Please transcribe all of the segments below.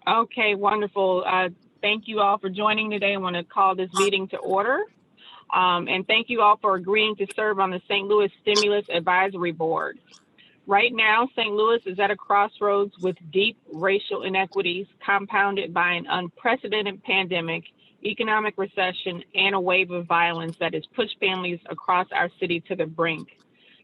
Okay, wonderful. Thank you all for joining today. I want to call this meeting to order. And thank you all for agreeing to serve on the St. Louis Stimulus Advisory Board. Right now, St. Louis is at a crossroads with deep racial inequities compounded by an unprecedented pandemic, economic recession, and a wave of violence that has pushed families across our city to the brink.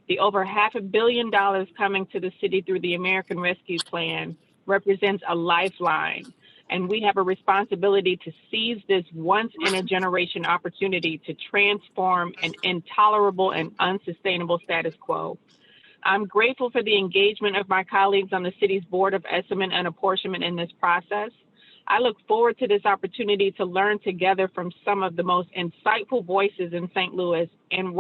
The over $500 million coming to the city through the American Rescue Plan represents a lifeline, and we have a responsibility to seize this once in a generation opportunity to transform an intolerable and unsustainable status quo. I'm grateful for the engagement of my colleagues on the city's Board of Estimate and Apportionment in this process. I look forward to this opportunity to learn together from some of the most insightful voices in St. Louis and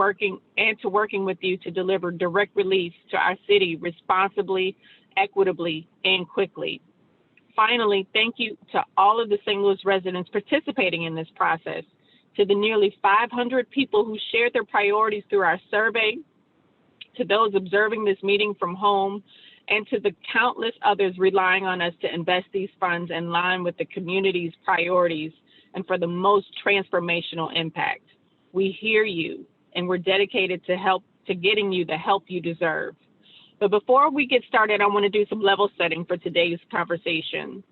to working with you to deliver direct relief to our city responsibly, equitably, and quickly. Finally, thank you to all of the St. Louis residents participating in this process, to the nearly 500 people who shared their priorities through our survey, to those observing this meeting from home, and to the countless others relying on us to invest these funds in line with the community's priorities and for the most transformational impact. We hear you, and we're dedicated to getting you the help you deserve. But before we get started, I want to do some level setting for today's conversation.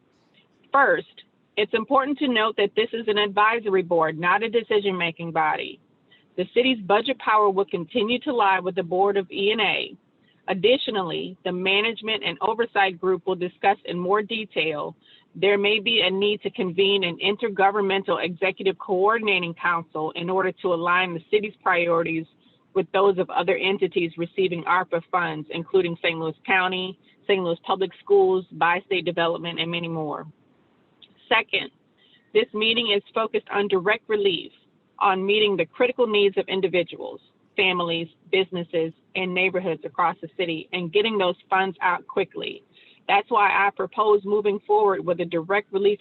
First, it's important to note that this is an advisory board, not a decision-making body. The city's budget power will continue to lie with the Board of E&A. Additionally, the management and oversight group will discuss in more detail. There may be a need to convene an intergovernmental executive coordinating council in order to align the city's priorities with those of other entities receiving ARPA funds, including St. Louis County, St. Louis Public Schools, Bi-State Development, and many more. Second, this meeting is focused on direct relief, on meeting the critical needs of individuals, families, businesses, and neighborhoods across the city and getting those funds out quickly. That's why I propose moving forward with a direct relief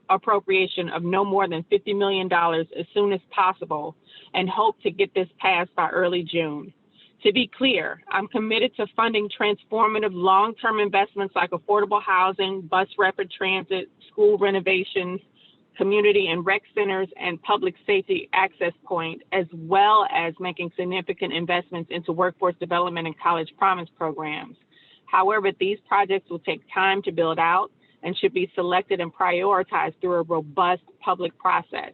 appropriation of no more than $50 million as soon as possible and hope to get this passed by early June. To be clear, I'm committed to funding transformative long-term investments like affordable housing, bus rapid transit, school renovations, community and rec centers, and public safety access point, as well as making significant investments into workforce development and college promise programs. However, these projects will take time to build out and should be selected and prioritized through a robust public process.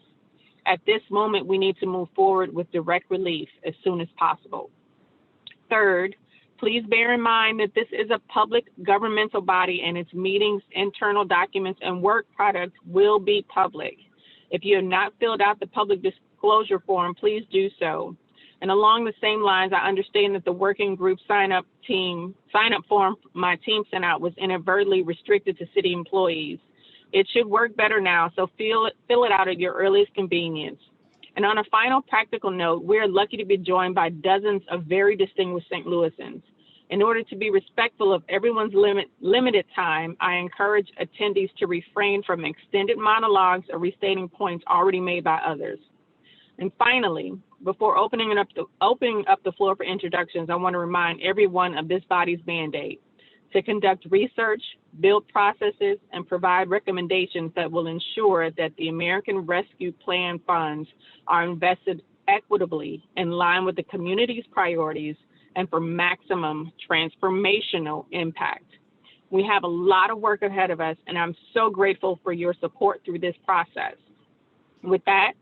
At this moment, we need to move forward with direct relief as soon as possible. Third, please bear in mind that this is a public governmental body and its meetings, internal documents, and work products will be public. If you have not filled out the public disclosure form, please do so. And along the same lines, I understand that the working group sign-up form my team sent out was inadvertently restricted to city employees. It should work better now, so fill it out at your earliest convenience. And on a final practical note, we're lucky to be joined by dozens of very distinguished St. Louisans. In order to be respectful of everyone's limited time, I encourage attendees to refrain from extended monologues or restating points already made by others. And finally, before opening up the floor for introductions, I want to remind everyone of this body's mandate: to conduct research, build processes, and provide recommendations that will ensure that the American Rescue Plan funds are invested equitably in line with the community's priorities and for maximum transformational impact. We have a lot of work ahead of us, and I'm so grateful for your support through this process. With that,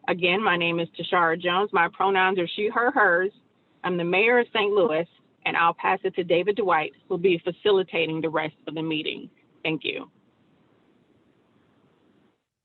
again, my name is Tashara Jones. My pronouns are she, her, hers. I'm the mayor of St. Louis, and I'll pass it to David Dwight, who will be facilitating the rest of the meeting. Thank you.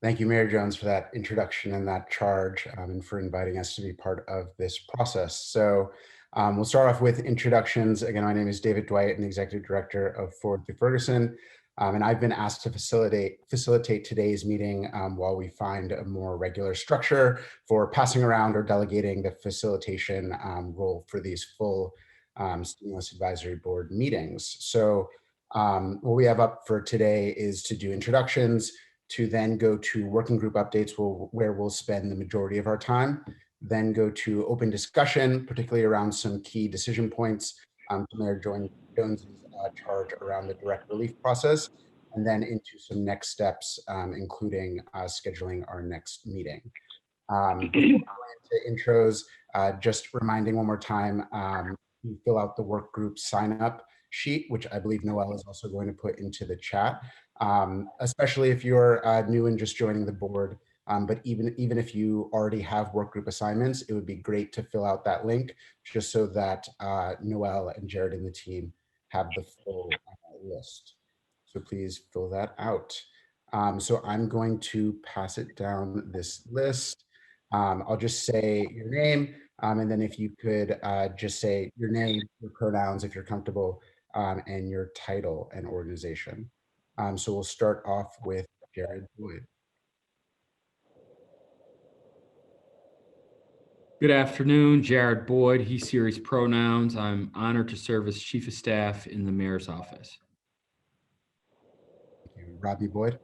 Thank you, Mayor Jones, for that introduction and that charge, and for inviting us to be part of this process. So we'll start off with introductions. Again, my name is David Dwight, I'm the Executive Director of Ford & Ferguson, and I've been asked to facilitate today's meeting while we find a more regular structure for passing around or delegating the facilitation role for these full Stimulus Advisory Board meetings. So what we have up for today is to do introductions, to then go to working group updates where we'll spend the majority of our time, then go to open discussion, particularly around some key decision points, to Mayor Jones's charge around the direct relief process, and then into some next steps, including scheduling our next meeting. Before we go into intros, just reminding one more time, you fill out the work group sign up sheet, which I believe Noelle is also going to put into the chat, especially if you're new and just joining the board. But even if you already have work group assignments, it would be great to fill out that link just so that Noelle and Jared and the team have the full list. So please fill that out. So I'm going to pass it down this list. I'll just say your name, and then if you could just say your name, your pronouns if you're comfortable, and your title and organization. So we'll start off with Jared Boyd. Good afternoon, Jared Boyd, he series pronouns. I'm honored to serve as Chief of Staff in the Mayor's Office. Thank you. Robbie Boyd.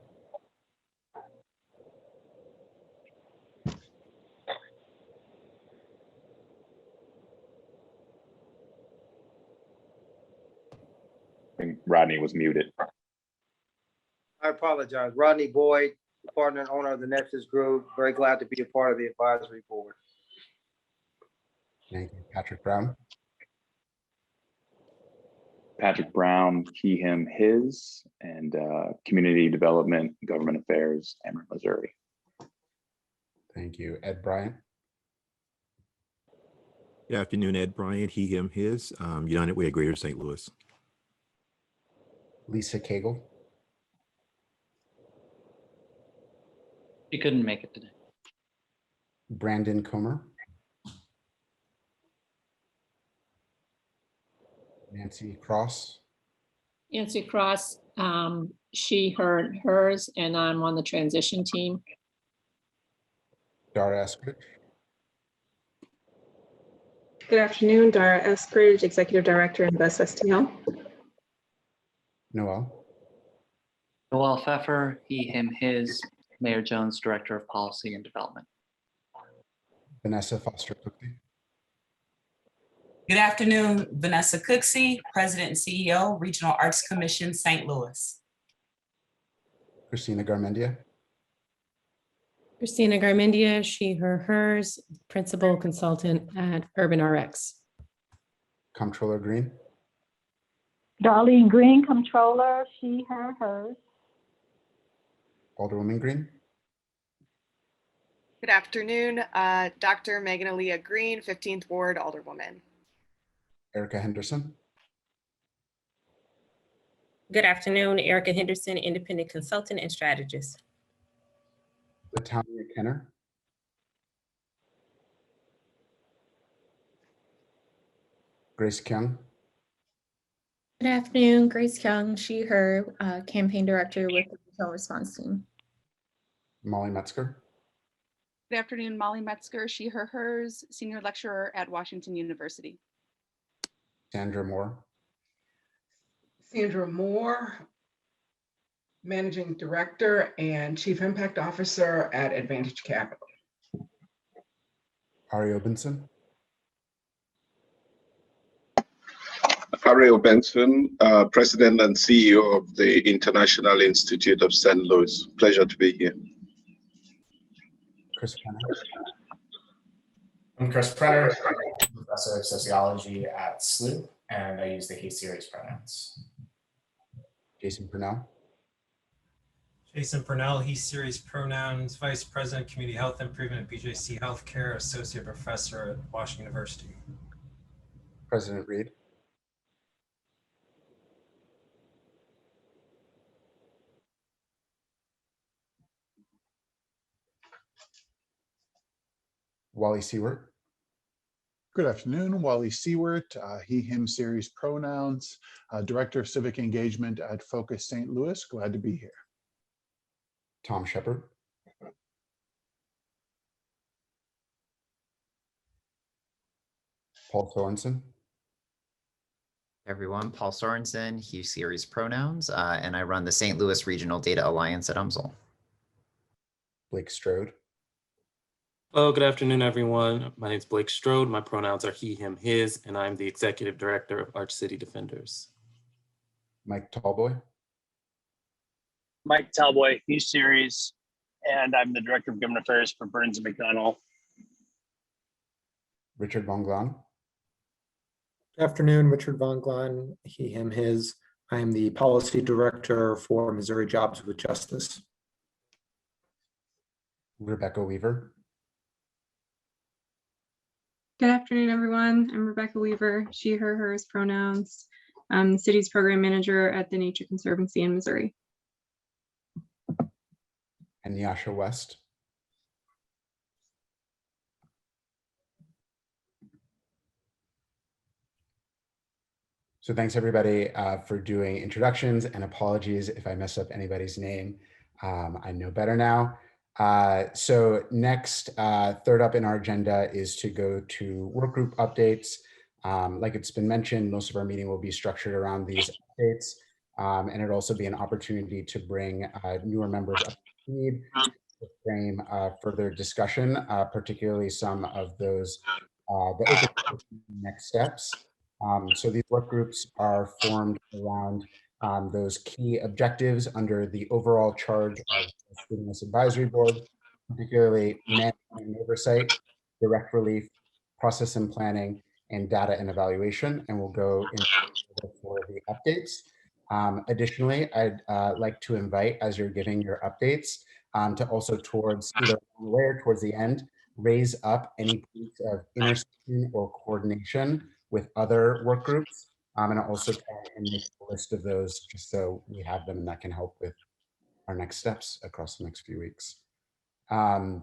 I think Rodney was muted. I apologize. Rodney Boyd, partner and owner of the Nexus Group. Very glad to be a part of the advisory board. Thank you. Patrick Brown. Patrick Brown, he, him, his, and Community Development, Government Affairs, Amherst, Missouri. Thank you. Ed Bryant. Good afternoon, Ed Bryant, he, him, his, United Way of Greater St. Louis. Lisa Cagle. She couldn't make it today. Brandon Comer. Nancy Cross. Nancy Cross, she, her, hers, and I'm on the transition team. Dara Eskridge. Good afternoon, Dara Eskridge, Executive Director in Best STL. Noel. Noel Pfeffer, he, him, his, Mayor Jones, Director of Policy and Development. Vanessa Foster Cooksey. Good afternoon, Vanessa Cooksey, President and CEO, Regional Arts Commission, St. Louis. Christina Garmendia. Christina Garmendia, she, her, hers, Principal Consultant at Urban RX. Comptroller Green. Darlene Green, Comptroller, she, her, hers. Alderwoman Green. Good afternoon, Dr. Megan Aaliyah Green, 15th Ward, Alderwoman. Erica Henderson. Good afternoon, Erica Henderson, Independent Consultant and Strategist. Latanya Kenner. Grace Kyung. Good afternoon, Grace Young, she, her, Campaign Director with the Retail Response Team. Molly Metzger. Good afternoon, Molly Metzger, she, her, hers, Senior Lecturer at Washington University. Sandra Moore. Sandra Moore, Managing Director and Chief Impact Officer at Advantage Capital. Ario Benson. Ariel Benson, President and CEO of the International Institute of St. Louis. Pleasure to be here. Chris Penner. I'm Chris Penner, Professor of Sociology at SLU, and I use the he series pronouns. Jason Purnell. Jason Purnell, he series pronouns, Vice President, Community Health Improvement at BJC Healthcare, Associate Professor at Washington University. President Reed. Wally Seward. Good afternoon, Wally Seward, he, him series pronouns, Director of Civic Engagement at Focus St. Louis. Glad to be here. Tom Shepard. Paul Sorensen. Everyone, Paul Sorensen, he series pronouns, and I run the St. Louis Regional Data Alliance at UMSL. Blake Strode. Hello, good afternoon, everyone. My name is Blake Strode. My pronouns are he, him, his, and I'm the Executive Director of Arch City Defenders. Mike Tallboy. Mike Talboy, he series, and I'm the Director of Government Affairs for Burns and McDonnell. Richard Bonglan. Good afternoon, Richard Von Glan, he, him, his. I am the Policy Director for Missouri Jobs with Justice. Rebecca Weaver. Good afternoon, everyone. I'm Rebecca Weaver, she, her, hers pronouns. I'm the city's program manager at the Nature Conservancy in Missouri. And Yasha West. So thanks everybody for doing introductions, and apologies if I mess up anybody's name. I know better now. So next, third up in our agenda is to go to work group updates. Like it's been mentioned, most of our meeting will be structured around these updates, and it'll also be an opportunity to bring newer members up to speed to frame further discussion, particularly some of those the open next steps. So these work groups are formed around those key objectives under the overall charge of the Stimulus Advisory Board, particularly management and oversight, direct relief, process and planning, and data and evaluation. And we'll go into for the updates. Additionally, I'd like to invite, as you're giving your updates, to also towards either on the way or towards the end, raise up any points of intersection or coordination with other work groups. And I'll also try and make a list of those just so we have them, and that can help with our next steps across the next few weeks.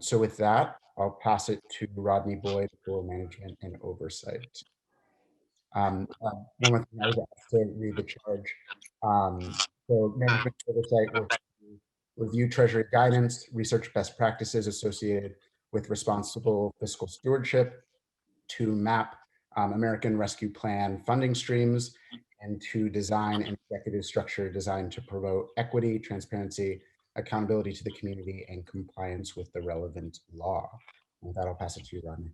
So with that, I'll pass it to Rodney Boyd for management and oversight. One more thing, I was asked to read the charge. So management oversight will review Treasury guidance, research best practices associated with responsible fiscal stewardship, to map American Rescue Plan funding streams, and to design an executive structure designed to promote equity, transparency, accountability to the community, and compliance with the relevant law. And with that, I'll pass it to you, Rodney.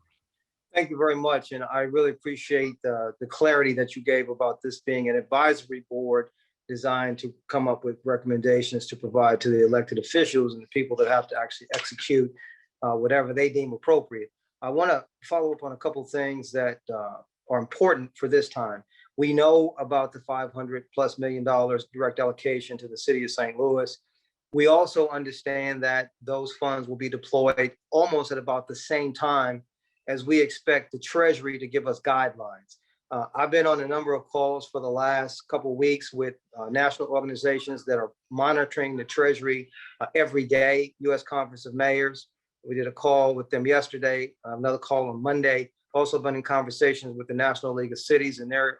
Thank you very much. And I really appreciate the clarity that you gave about this being an advisory board designed to come up with recommendations to provide to the elected officials and the people that have to actually execute whatever they deem appropriate. I want to follow up on a couple of things that are important for this time. We know about the $500+ million direct allocation to the city of St. Louis. We also understand that those funds will be deployed almost at about the same time as we expect the Treasury to give us guidelines. I've been on a number of calls for the last couple of weeks with national organizations that are monitoring the Treasury every day, U.S. Conference of Mayors. We did a call with them yesterday, another call on Monday. Also been in conversations with the National League of Cities and their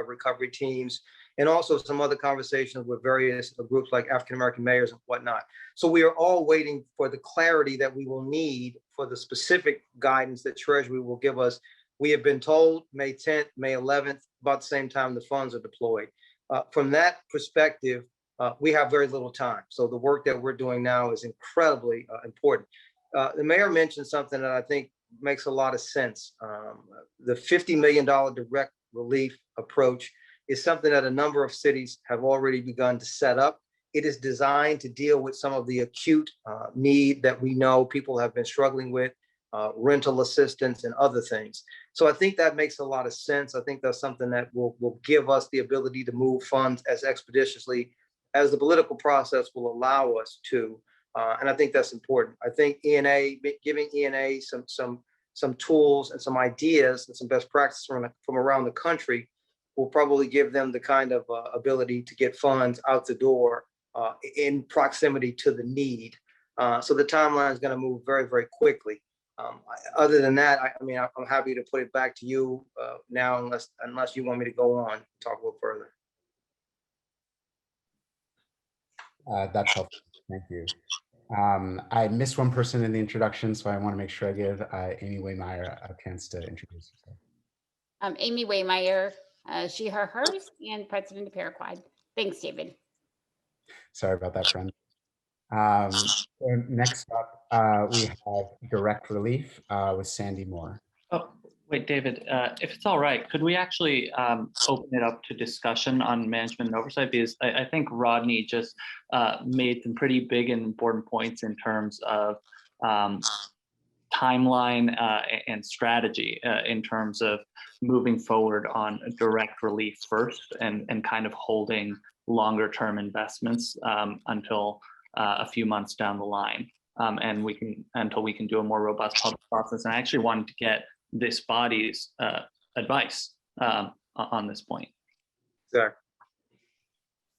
recovery teams, and also some other conversations with various groups like African-American mayors and whatnot. So we are all waiting for the clarity that we will need for the specific guidance that Treasury will give us. We have been told May 10th, May 11th, about the same time the funds are deployed. From that perspective, we have very little time. So the work that we're doing now is incredibly important. The mayor mentioned something that I think makes a lot of sense. The $50 million direct relief approach is something that a number of cities have already begun to set up. It is designed to deal with some of the acute need that we know people have been struggling with, rental assistance and other things. So I think that makes a lot of sense. I think that's something that will give us the ability to move funds as expeditiously as the political process will allow us to. And I think that's important. I think E&A, giving E&A some tools and some ideas and some best practices from around the country will probably give them the kind of ability to get funds out the door in proximity to the need. So the timeline is going to move very, very quickly. Other than that, I mean, I'm happy to put it back to you now, unless you want me to go on and talk a little further. That's helpful. Thank you. I missed one person in the introduction, so I want to make sure I give Amy Waymeyer a chance to introduce herself. Amy Waymeyer, she, her, hers, and President of Paraquad. Thanks, David. Sorry about that, friend. So next up, we have direct relief with Sandy Moore. Oh, Wait, David, if it's all right, could we actually open it up to discussion on management and oversight? Because I think Rodney just made some pretty big and important points in terms of timeline and strategy in terms of moving forward on direct relief first and kind of holding longer term investments until a few months down the line. And until we can do a more robust public process. And I actually wanted to get this body's advice on this point. Exactly.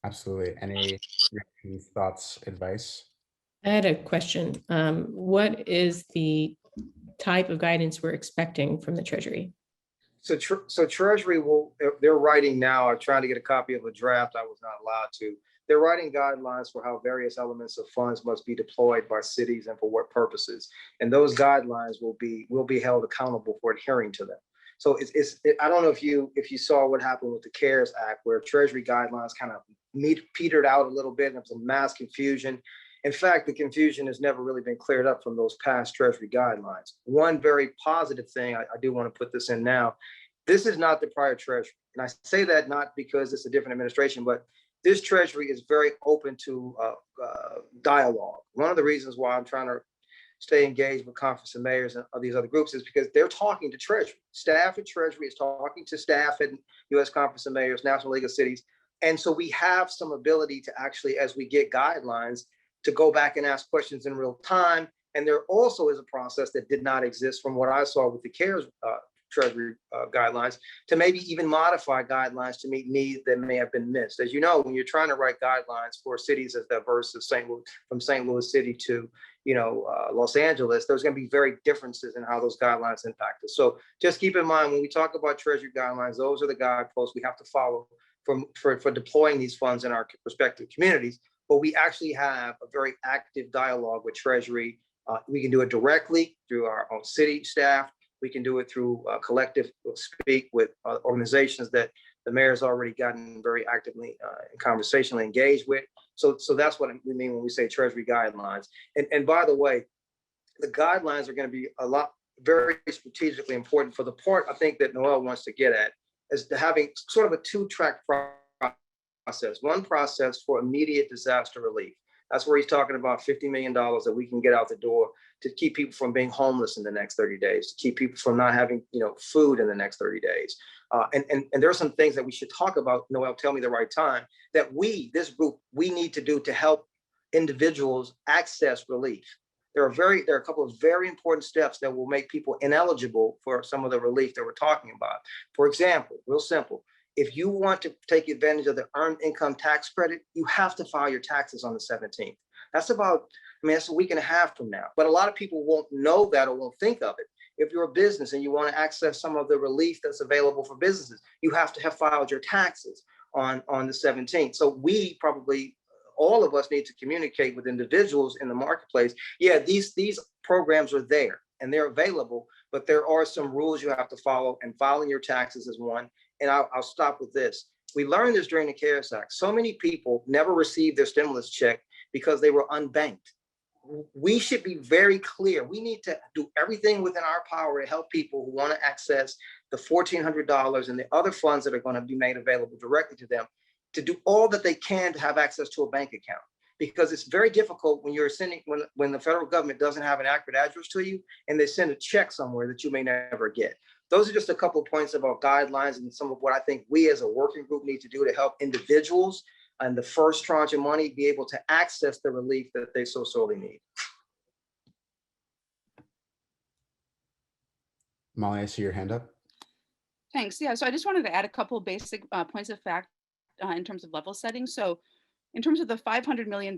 Absolutely. Any reactions, thoughts, advice? I had a question. What is the type of guidance we're expecting from the Treasury? So Treasury they're writing now, I'm trying to get a copy of a draft, I was not allowed to. They're writing guidelines for how various elements of funds must be deployed by cities and for what purposes. And those guidelines will be held accountable for adhering to them. So I don't know if you saw what happened with the CARES Act, where Treasury guidelines kind of petered out a little bit, and there was a mass confusion. In fact, the confusion has never really been cleared up from those past Treasury guidelines. One very positive thing, I do want to put this in now, this is not the prior Treasury. And I say that not because it's a different administration, but this Treasury is very open to dialogue. One of the reasons why I'm trying to stay engaged with Conference of Mayors and these other groups is because they're talking to Treasury. Staff at Treasury is talking to staff at U.S. Conference of Mayors, National League of Cities. And so we have some ability to actually, as we get guidelines, to go back and ask questions in real time. And there also is a process that did not exist from what I saw with the CARES Treasury guidelines to maybe even modify guidelines to meet needs that may have been missed. As you know, when you're trying to write guidelines for cities as diverse as from St. Louis City to Los Angeles, there's going to be very differences in how those guidelines impact us. So just keep in mind, when we talk about Treasury guidelines, those are the guideposts we have to follow for deploying these funds in our respective communities. But we actually have a very active dialogue with Treasury. We can do it directly through our own city staff. We can do it through collective speak with organizations that the mayor's already gotten very actively and conversationally engaged with. So that's what we mean when we say Treasury guidelines. And by the way, the guidelines are going to be very strategically important for the part I think that Noel wants to get at, is to having sort of a two-track process. One process for immediate disaster relief. That's where he's talking about $50 million that we can get out the door to keep people from being homeless in the next 30 days, to keep people from not having food in the next 30 days. And there are some things that we should talk about, Noel, tell me the right time, that this group, we need to do to help individuals access relief. There are a couple of very important steps that will make people ineligible for some of the relief that we're talking about. For example, real simple, if you want to take advantage of the earned income tax credit, you have to file your taxes on the 17th. That's that's a week and a half from now. But a lot of people won't know that or won't think of it. If you're a business and you want to access some of the relief that's available for businesses, you have to have filed your taxes on the 17th. So we probably, all of us, need to communicate with individuals in the marketplace. Yeah, these programs are there and they're available, but there are some rules you have to follow, and filing your taxes is one. And I'll stop with this. We learned this during the CARES Act. So many people never received their stimulus check because they were unbanked. We should be very clear. We need to do everything within our power to help people who want to access the $1,400 and the other funds that are going to be made available directly to them, to do all that they can to have access to a bank account. Because it's very difficult when you're when the federal government doesn't have an accurate address to you and they send a check somewhere that you may never get. Those are just a couple of points about guidelines and some of what I think we as a working group need to do to help individuals and the first tranche of money be able to access the relief that they so sorely need. Molly, I see your hand up. Thanks. Yeah, so I just wanted to add a couple basic points of fact in terms of level setting. So in terms of the $500 million,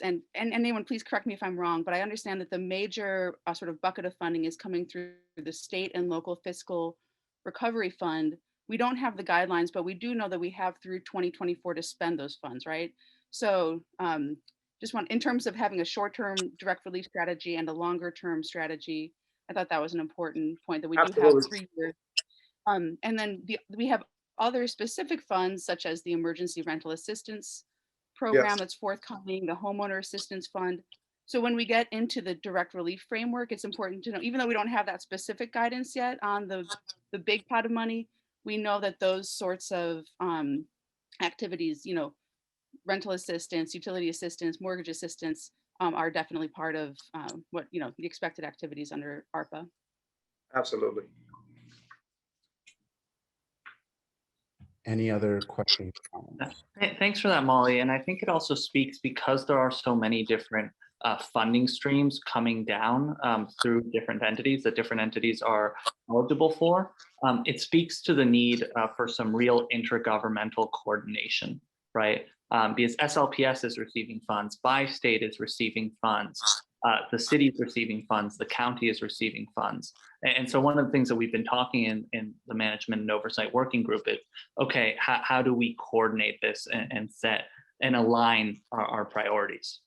and anyone please correct me if I'm wrong, but I understand that the major sort of bucket of funding is coming through the state and local fiscal recovery fund. We don't have the guidelines, but we do know that we have through 2024 to spend those funds, right? So in terms of having a short-term direct relief strategy and a longer-term strategy, I thought that was an important point, that we do have 3 years. And then we have other specific funds, such as the Emergency Rental Assistance Program that's forthcoming, the Homeowner Assistance Fund. So when we get into the direct relief framework, it's important to know, even though we don't have that specific guidance yet on the big pot of money, we know that those sorts of activities, rental assistance, utility assistance, mortgage assistance are definitely part of what, the expected activities under ARPA. Absolutely. Any other questions? Thanks for that, Molly. And I think it also speaks, because there are so many different funding streams coming down through different entities that different entities are eligible for. It speaks to the need for some real intergovernmental coordination, right? Because SLPS is receiving funds, Bi-State is receiving funds, the city is receiving funds, the county is receiving funds. And so one of the things that we've been talking in the management and oversight working group is, okay, how do we coordinate this and set and align our priorities?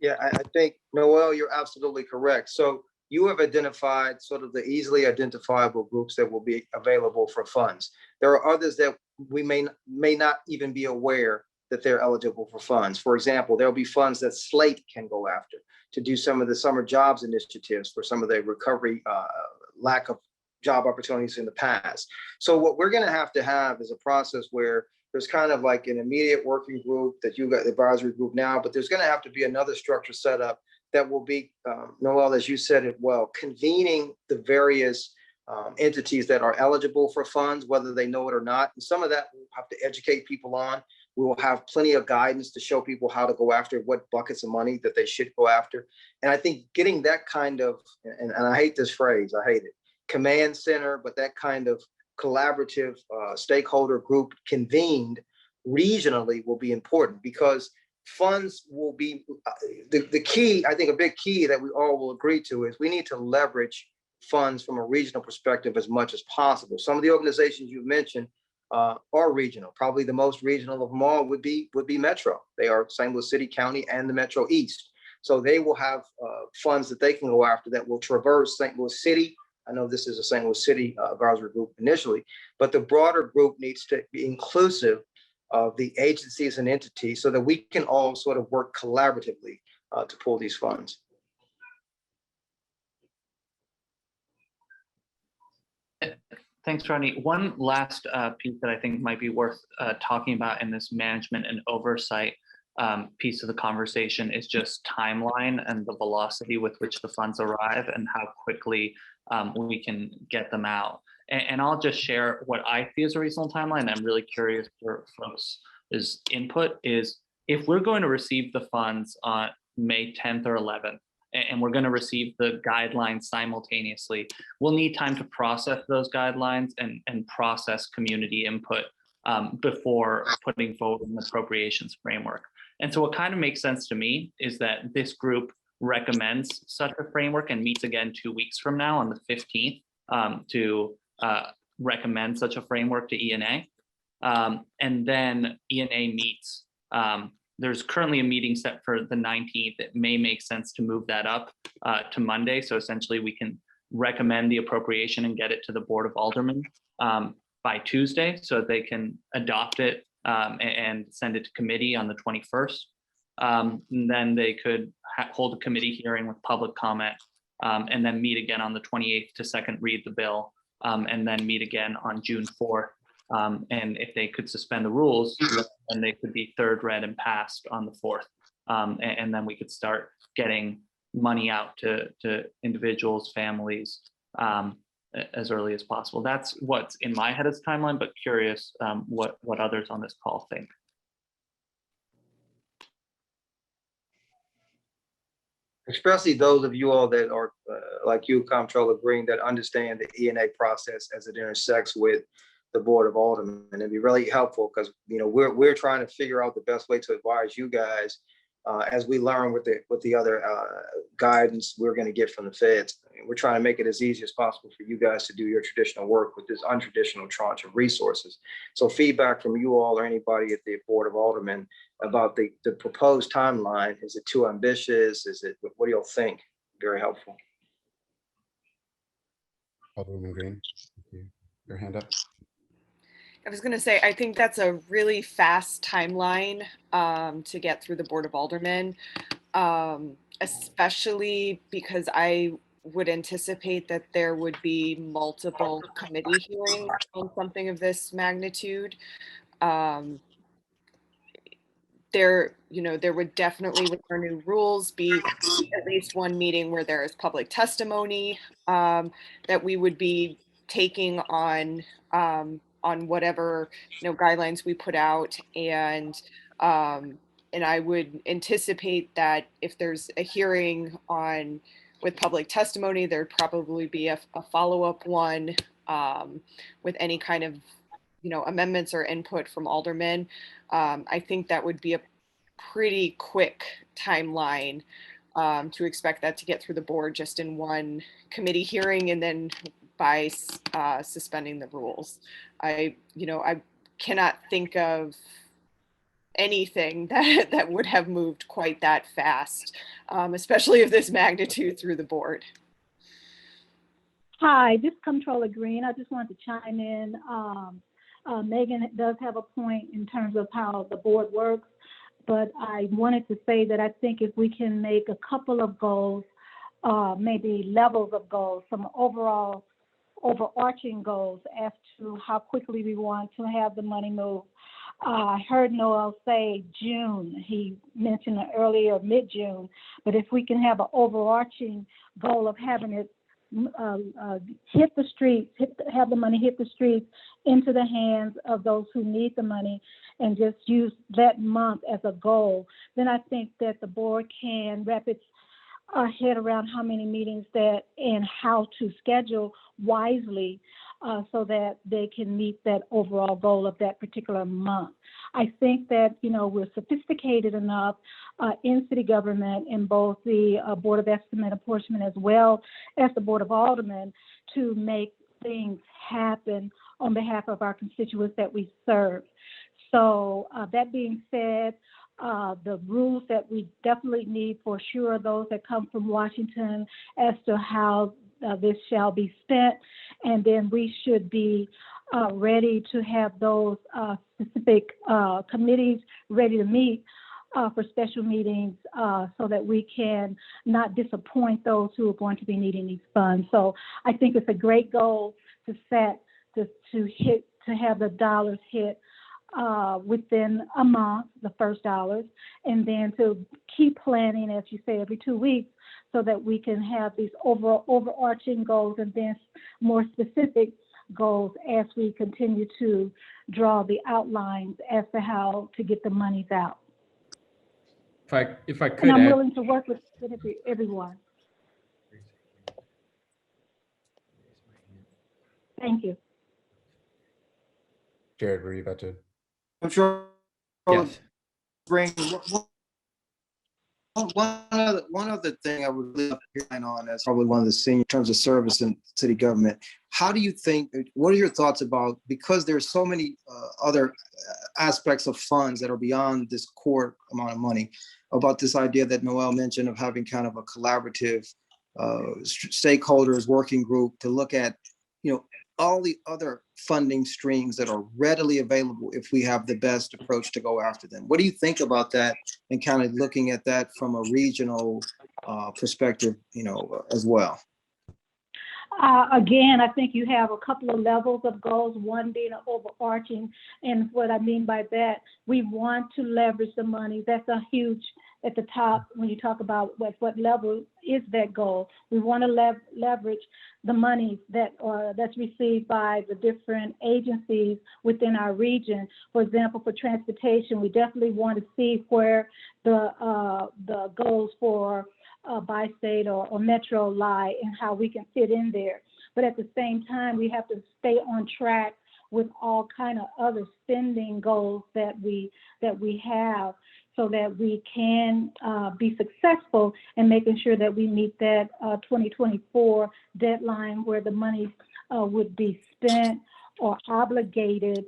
Yeah, I think, Noel, you're absolutely correct. So you have identified sort of the easily identifiable groups that will be available for funds. There are others that we may not even be aware that they're eligible for funds. For example, there'll be funds that Slate can go after to do some of the summer jobs initiatives for some of the recovery, lack of job opportunities in the past. So what we're going to have is a process where there's kind of like an immediate working group that you got, the advisory group now, but there's going to have to be another structure set up that will be, Noel, as you said it well, convening the various entities that are eligible for funds, whether they know it or not. And some of that we'll have to educate people on. We will have plenty of guidance to show people how to go after what buckets of money that they should go after. And I think getting that kind of, and I hate this phrase, I hate it, command center, but that kind of collaborative stakeholder group convened regionally will be important, because funds will be the key. I think a big key that we all will agree to is we need to leverage funds from a regional perspective as much as possible. Some of the organizations you mentioned are regional. Probably the most regional of them all would be Metro. They are St. Louis City, County, and the Metro East. So they will have funds that they can go after that will traverse St. Louis City. I know this is a St. Louis City advisory group initially, but the broader group needs to be inclusive of the agencies and entities so that we can all sort of work collaboratively to pull these funds. Thanks, Rodney. One last piece that I think might be worth talking about in this management and oversight piece of the conversation is just timeline and the velocity with which the funds arrive and how quickly we can get them out. And I'll just share what I see as a reasonable timeline. I'm really curious for folks' input is, if we're going to receive the funds on May 10th or 11th, and we're going to receive the guidelines simultaneously, we'll need time to process those guidelines and process community input before putting forward an appropriations framework. And so what kind of makes sense to me is that this group recommends such a framework and meets again 2 weeks from now on the 15th to recommend such a framework to ENA. And then ENA meets, there's currently a meeting set for the 19th. It may make sense to move that up to Monday. So essentially we can recommend the appropriation and get it to the Board of Aldermen by Tuesday so that they can adopt it and send it to committee on the 21st. And then they could hold a committee hearing with public comment and then meet again on the 28th to second read the bill and then meet again on June 4th. And if they could suspend the rules, then they could be third read and passed on the 4th. And then we could start getting money out to individuals, families as early as possible. That's what's in my head as timeline, but curious what others on this call think. Especially those of you all that are like you, Comptroller Green, that understand the ENA process as it intersects with the Board of Aldermen. And it'd be really helpful because we're trying to figure out the best way to advise you guys as we learn with the other guidance we're going to get from the feds. I mean, we're trying to make it as easy as possible for you guys to do your traditional work with this untraditional tranche of resources. So feedback from you all or anybody at the Board of Aldermen about the proposed timeline. Is it too ambitious? What do y'all think? Very helpful. Alderwoman Green, your hand up. I was going to say, I think that's a really fast timeline to get through the Board of Aldermen. especially because I would anticipate that there would be multiple committee hearings on something of this magnitude. There would definitely, with our new rules, be at least one meeting where there is public testimony that we would be taking on whatever guidelines we put out, and I would anticipate that if there's a hearing with public testimony, there'd probably be a follow-up one with any kind of amendments or input from aldermen. I think that would be a pretty quick timeline to expect that to get through the board just in one committee hearing, and then by suspending the rules. I cannot think of anything that would have moved quite that fast, especially of this magnitude through the board. Hi, this is Comptroller Green. I just wanted to chime in. Megan does have a point in terms of how the board works, but I wanted to say that I think if we can make a couple of goals, maybe levels of goals, some overall overarching goals as to how quickly we want to have the money move. I heard Noel say June. He mentioned earlier mid-June, but if we can have an overarching goal of having it hit the streets, have the money hit the streets into the hands of those who need the money, and just use that month as a goal, then I think that the board can wrap its head around how many meetings that and how to schedule wisely so that they can meet that overall goal of that particular month. I think that, we're sophisticated enough in city government, in both the Board of Estimate Apportionment as well as the Board of Aldermen, to make things happen on behalf of our constituents that we serve. So that being said, the rules that we definitely need for sure, those that come from Washington as to how this shall be spent, and then we should be ready to have those specific committees ready to meet for special meetings so that we can not disappoint those who are going to be needing these funds. So I think it's a great goal to set to have the dollars hit within a month, the first dollars, and then to keep planning, as you say, every 2 weeks, so that we can have these overarching goals and then more specific goals as we continue to draw the outlines as to how to get the monies out. If I could, and I'm add, willing to work with everyone. Thank you. Jared, were you about to? I'm sure. Yes. Bring one other thing I would really line on as probably one of the senior in terms of service in city government. How do you think? What are your thoughts about, because there's so many other aspects of funds that are beyond this core amount of money, about this idea that Noel mentioned of having kind of a collaborative stakeholders working group to look at, all the other funding streams that are readily available if we have the best approach to go after them. What do you think about that, and kind of looking at that from a regional perspective, as well? Again, I think you have a couple of levels of goals, one being an overarching. And what I mean by that, we want to leverage the money. That's a huge, at the top, when you talk about what level is that goal. We want to leverage the money that's received by the different agencies within our region. For example, for transportation, we definitely want to see where the goals for bi-state or metro lie and how we can fit in there. But at the same time, we have to stay on track with all kind of other spending goals that we have, so that we can be successful in making sure that we meet that 2024 deadline where the money would be spent or obligated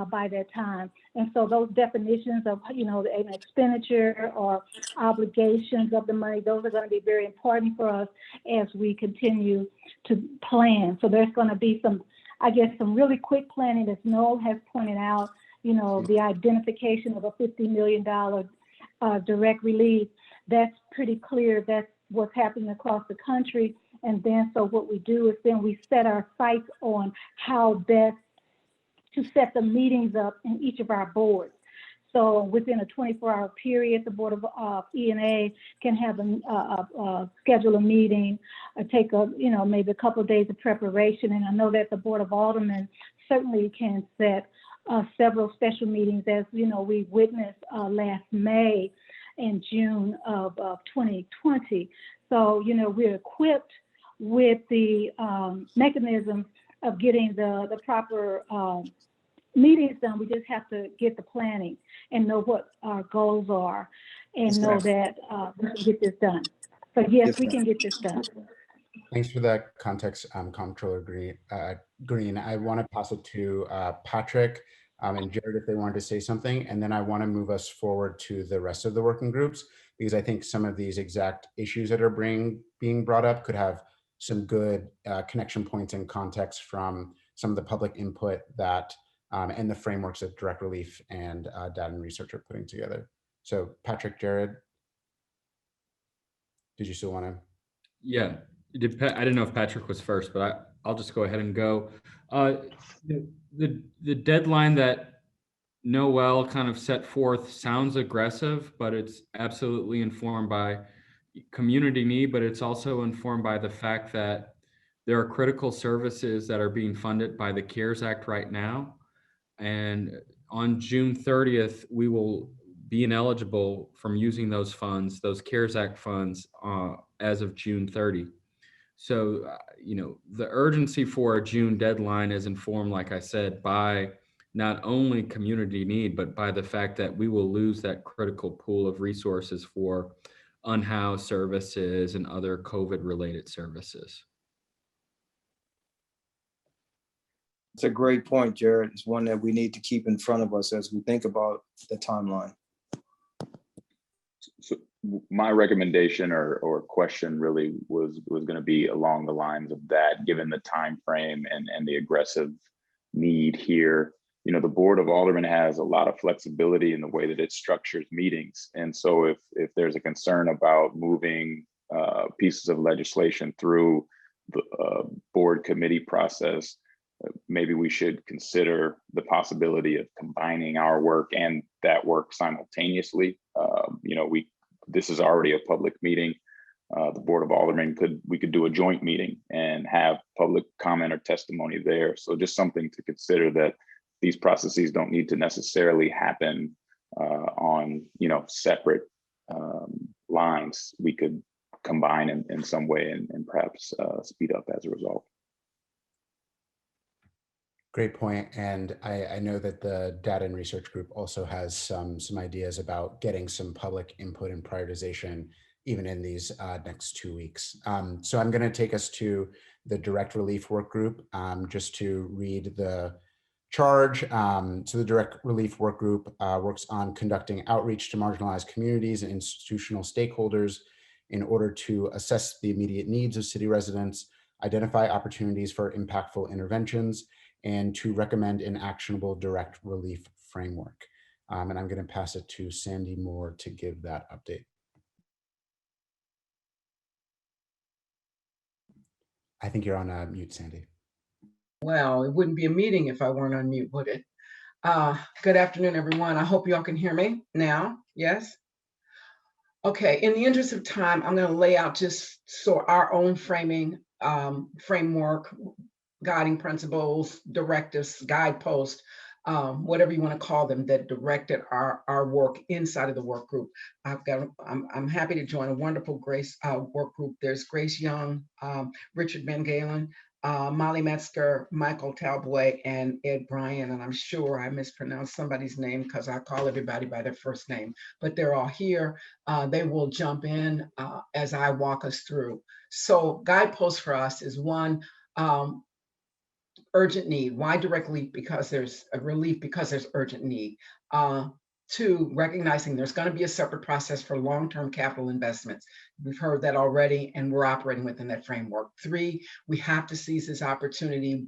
by that time. And so those definitions of, an expenditure or obligations of the money, those are going to be very important for us as we continue to plan. So there's going to be some really quick planning, as Noel has pointed out, the identification of a $50 million direct relief that's pretty clear. That's what's happening across the country. And then so what we do is then we set our sights on how best to set the meetings up in each of our boards. So within a 24-hour period, the Board of E&A can have schedule a meeting, take maybe a couple of days of preparation. And I know that the Board of Aldermen certainly can set several special meetings, as we witnessed last May and June of 2020. So we're equipped with the mechanisms of getting the proper meetings done. We just have to get the planning and know what our goals are and know that we can get this done. So yes, we can get this done. Thanks for that context, Comptroller Green. I want to pass it to Patrick and Jared if they wanted to say something, and then I want to move us forward to the rest of the working groups, because I think some of these exact issues that are being brought up could have some good connection points and context from some of the public input that and the frameworks that Direct Relief and Data and Research are putting together. So Patrick, Jared, did you still want to? Yeah, I didn't know if Patrick was first, but I'll just go ahead and go. The deadline that Noel kind of set forth sounds aggressive, but it's absolutely informed by community need, but it's also informed by the fact that there are critical services that are being funded by the CARES Act right now. And on June 30th, we will be ineligible from using those funds, those CARES Act funds, as of June 30. So, the urgency for a June deadline is informed, like I said, by not only community need, but by the fact that we will lose that critical pool of resources for unhoused services and other COVID-related services. It's a great point, Jared. It's one that we need to keep in front of us as we think about the timeline. So my recommendation or question really was going to be along the lines of that, given the time frame and the aggressive need here. The Board of Aldermen has a lot of flexibility in the way that it structures meetings. And so if there's a concern about moving pieces of legislation through the board committee process, maybe we should consider the possibility of combining our work and that work simultaneously. This is already a public meeting. The Board of Aldermen we could do a joint meeting and have public comment or testimony there. So just something to consider, that these processes don't need to necessarily happen on separate lines. We could combine in some way and perhaps speed up as a result. Great point. And I know that the Data and Research Group also has some ideas about getting some public input and prioritization even in these next 2 weeks. So I'm going to take us to the Direct Relief Work Group just to read the charge. So the Direct Relief Work Group works on conducting outreach to marginalized communities and institutional stakeholders in order to assess the immediate needs of city residents, identify opportunities for impactful interventions, and to recommend an actionable direct relief framework. And I'm going to pass it to Sandy Moore to give that update. I think you're on mute, Sandy. Well, it wouldn't be a meeting if I weren't on mute, would it? Good afternoon, everyone. I hope y'all can hear me now. Yes? Okay, in the interest of time, I'm going to lay out just our own framing, framework, guiding principles, directives, guideposts, whatever you want to call them, that directed our work inside of the work group. I'm happy to join a wonderful work group. There's Grace Young, Richard Van Galen, Molly Metzger, Michael Talboy, and Ed Bryan. And I'm sure I mispronounced somebody's name because I call everybody by their first name, but they're all here. They will jump in as I walk us through. So guideposts for us is one, urgent need. Why direct relief? Because there's a relief, because there's urgent need. Two, recognizing there's going to be a separate process for long-term capital investments. We've heard that already, and we're operating within that framework. Three, we have to seize this opportunity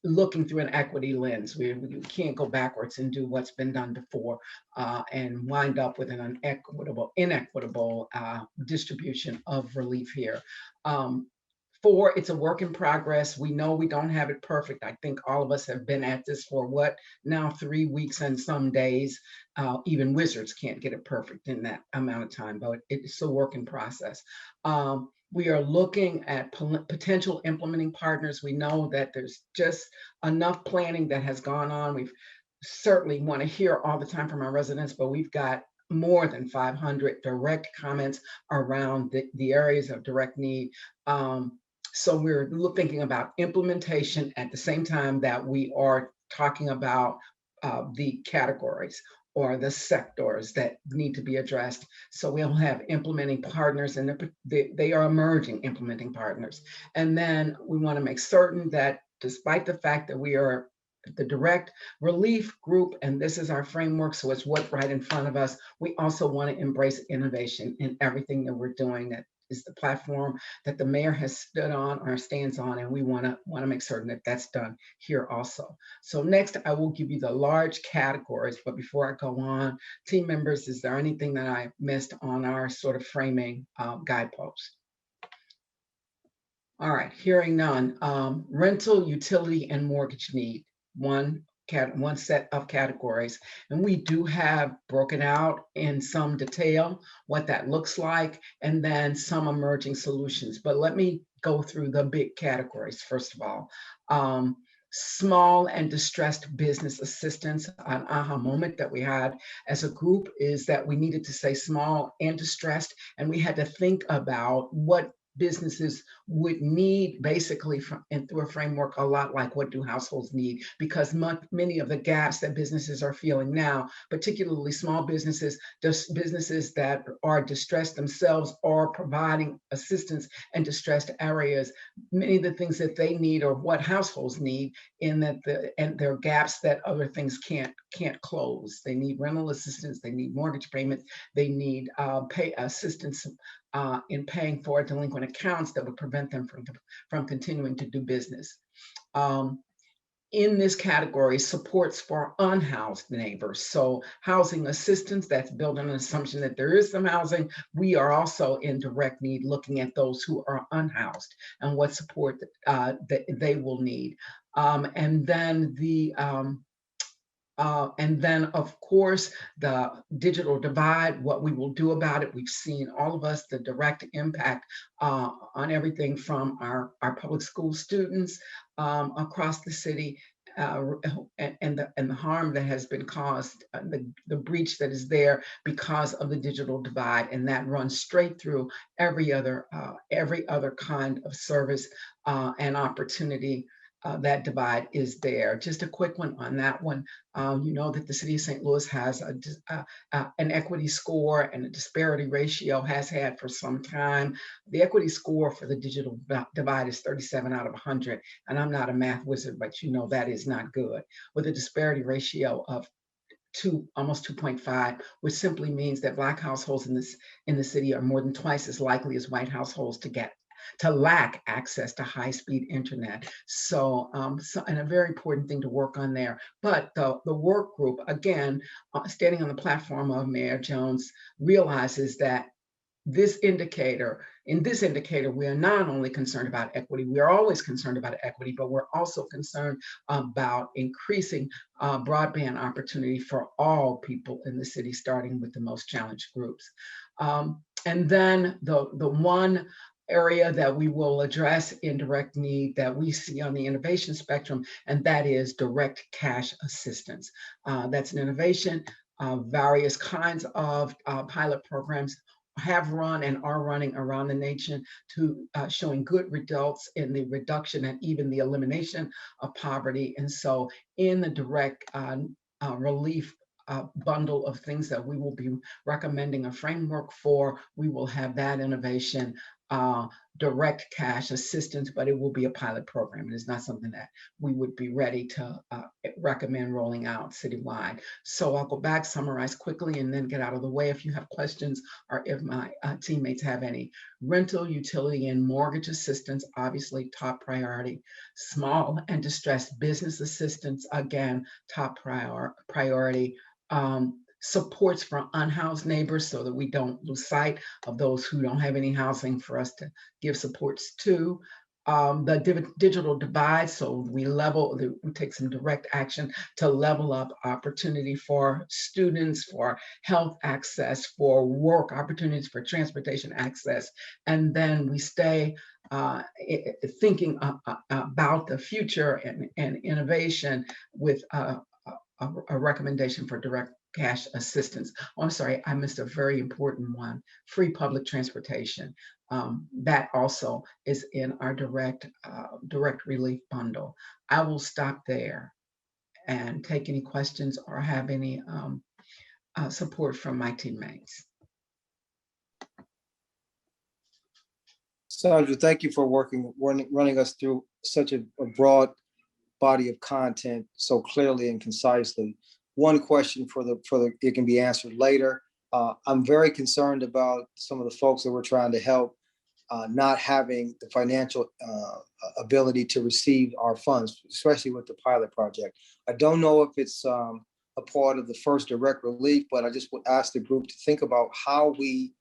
looking through an equity lens. We can't go backwards and do what's been done before and wind up with an inequitable distribution of relief here. 4, it's a work in progress. We know we don't have it perfect. I think all of us have been at this for what, now 3 weeks and some days. Even wizards can't get it perfect in that amount of time, but it's a work in process. We are looking at potential implementing partners. We know that there's just enough planning that has gone on. We've certainly want to hear all the time from our residents, but we've got more than 500 direct comments around the areas of direct need. So we're thinking about implementation at the same time that we are talking about the categories or the sectors that need to be addressed. So we'll have implementing partners, and they are emerging implementing partners. And then we want to make certain that despite the fact that we are the direct relief group, and this is our framework, so it's what's right in front of us, we also want to embrace innovation in everything that we're doing. That is the platform that the mayor has stood on or stands on, and we want to make certain that that's done here also. So next, I will give you the large categories, but before I go on, team members, is there anything that I missed on our sort of framing guideposts? All right, hearing none. Rental, utility, and mortgage need. One set of categories, and we do have broken out in some detail what that looks like, and then some emerging solutions. But let me go through the big categories. First of all, small and distressed business assistance. An aha moment that we had as a group is that we needed to say small and distressed, and we had to think about what businesses would need, basically and through a framework a lot like what do households need, because many of the gaps that businesses are feeling now, particularly small businesses, just businesses that are distressed themselves or providing assistance in distressed areas, many of the things that they need are what households need, in that and there are gaps that other things can't close. They need rental assistance, they need mortgage payments, they need pay assistance in paying for delinquent accounts that would prevent them from continuing to do business. In this category, supports for unhoused neighbors. So housing assistance, that's built on an assumption that there is some housing. We are also in direct need looking at those who are unhoused and what support that they will need. And then, of course, the digital divide, what we will do about it. We've seen, all of us, the direct impact on everything from our public school students across the city, and the harm that has been caused, the breach that is there because of the digital divide, and that runs straight through every other kind of service and opportunity. That divide is there. Just a quick one on that one. You know that the city of St. Louis has an equity score and a disparity ratio, has had for some time. The equity score for the digital divide is 37 out of 100. And I'm not a math wizard, but you know that is not good. With a disparity ratio of almost 2.5, which simply means that Black households in the city are more than twice as likely as white households to lack access to high-speed internet. So, and a very important thing to work on there. But the work group, again, standing on the platform of Mayor Jones, realizes that in this indicator, we are not only concerned about equity, we are always concerned about equity, but we're also concerned about increasing broadband opportunity for all people in the city, starting with the most challenged groups. And then the one area that we will address in direct need that we see on the innovation spectrum, and that is direct cash assistance. That's an innovation. Various kinds of pilot programs have run and are running around the nation to showing good results in the reduction and even the elimination of poverty. And so in the direct relief bundle of things that we will be recommending a framework for, we will have that innovation direct cash assistance, but it will be a pilot program. It is not something that we would be ready to recommend rolling out citywide. So I'll go back, summarize quickly, and then get out of the way if you have questions or if my teammates have any. Rental, utility, and mortgage assistance, obviously top priority. Small and distressed business assistance, again, top priority. Supports for unhoused neighbors so that we don't lose sight of those who don't have any housing for us to give supports to. The digital divide, so we take some direct action to level up opportunity for students, for health access, for work opportunities, for transportation access. And then we stay thinking about the future and innovation with a recommendation for direct cash assistance. Oh, I'm sorry, I missed a very important one, free public transportation. That also is in our direct relief bundle. I will stop there and take any questions or have any support from my teammates. Sandra, thank you for running us through such a broad body of content so clearly and concisely. One question it can be answered later. I'm very concerned about some of the folks that we're trying to help not having the financial ability to receive our funds, especially with the pilot project. I don't know if it's a part of the first direct relief, but I just would ask the group to think about how we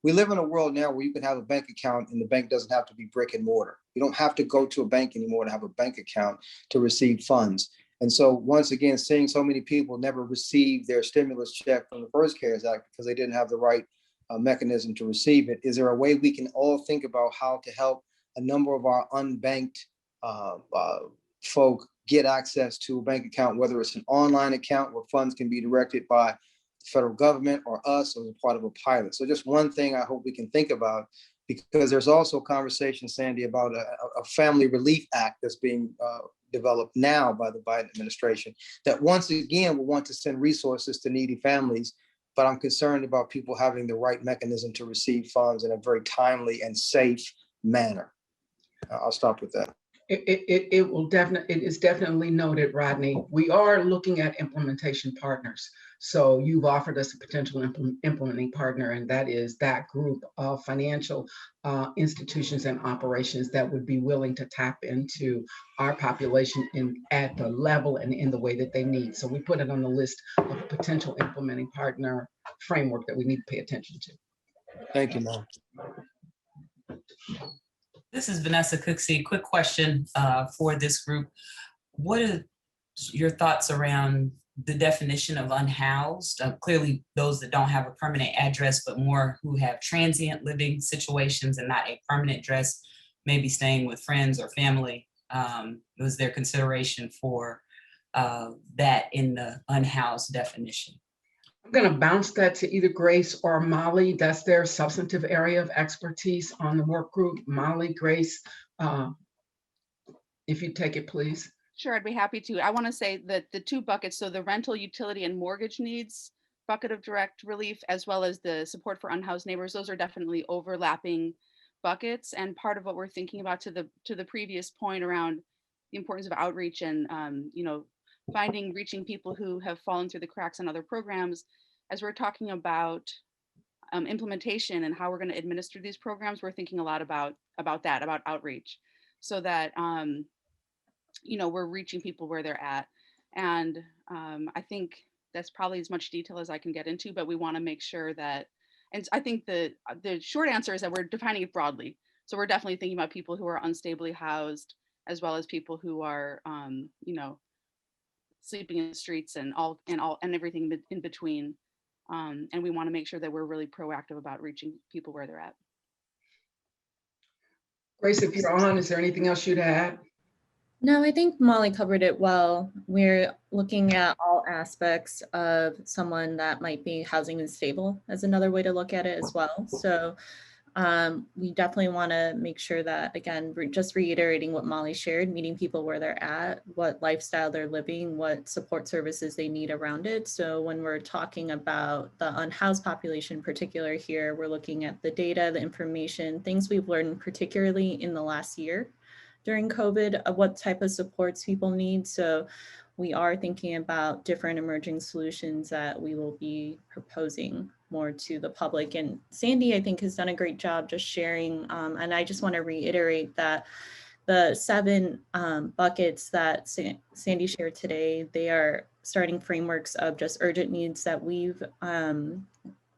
live in a world now where you can have a bank account and the bank doesn't have to be brick and mortar. You don't have to go to a bank anymore to have a bank account to receive funds. And so once again, seeing so many people never receive their stimulus check from the first CARES Act because they didn't have the right mechanism to receive it. Is there a way we can all think about how to help a number of our unbanked folk get access to a bank account, whether it's an online account where funds can be directed by the federal government or us as a part of a pilot? So just one thing I hope we can think about, because there's also conversation, Sandy, about a family relief act that's being developed now by the Biden administration that once again will want to send resources to needy families. But I'm concerned about people having the right mechanism to receive funds in a very timely and safe manner. I'll stop with that. It is definitely noted, Rodney. We are looking at implementation partners. So you've offered us a potential implementing partner, and that is that group of financial institutions and operations that would be willing to tap into our population at the level and in the way that they need. So we put it on the list of a potential implementing partner framework that we need to pay attention to. Thank you, Mom. This is Vanessa Cooksey. Quick question for this group. What are your thoughts around the definition of unhoused? Clearly those that don't have a permanent address, but more who have transient living situations and not a permanent address, maybe staying with friends or family. Was there consideration for that in the unhoused definition? I'm going to bounce that to either Grace or Molly. That's their substantive area of expertise on the work group. Molly, Grace, if you take it, please. Sure, I'd be happy to. I want to say that the two buckets, so the rental, utility, and mortgage needs bucket of direct relief, as well as the support for unhoused neighbors, those are definitely overlapping buckets. And part of what we're thinking about, to the previous point around the importance of outreach and reaching people who have fallen through the cracks on other programs, as we're talking about implementation and how we're going to administer these programs, we're thinking a lot about outreach, so that we're reaching people where they're at. And I think that's probably as much detail as I can get into, but we want to make sure that, and I think the short answer is that we're defining it broadly. So we're definitely thinking about people who are unstably housed, as well as people who are, sleeping in the streets and everything in between. And we want to make sure that we're really proactive about reaching people where they're at. Grace, if you're on, is there anything else you'd add? No, I think Molly covered it well. We're looking at all aspects of someone that might be housing unstable as another way to look at it as well. So We definitely want to make sure that, again, just reiterating what Molly shared, meeting people where they're at, what lifestyle they're living, what support services they need around it. So when we're talking about the unhoused population in particular here, we're looking at the data, the information, things we've learned particularly in the last year during COVID of what type of supports people need. So we are thinking about different emerging solutions that we will be proposing more to the public. And Sandy, I think, has done a great job just sharing. And I just want to reiterate that the 7 buckets that Sandy shared today, they are starting frameworks of just urgent needs that we've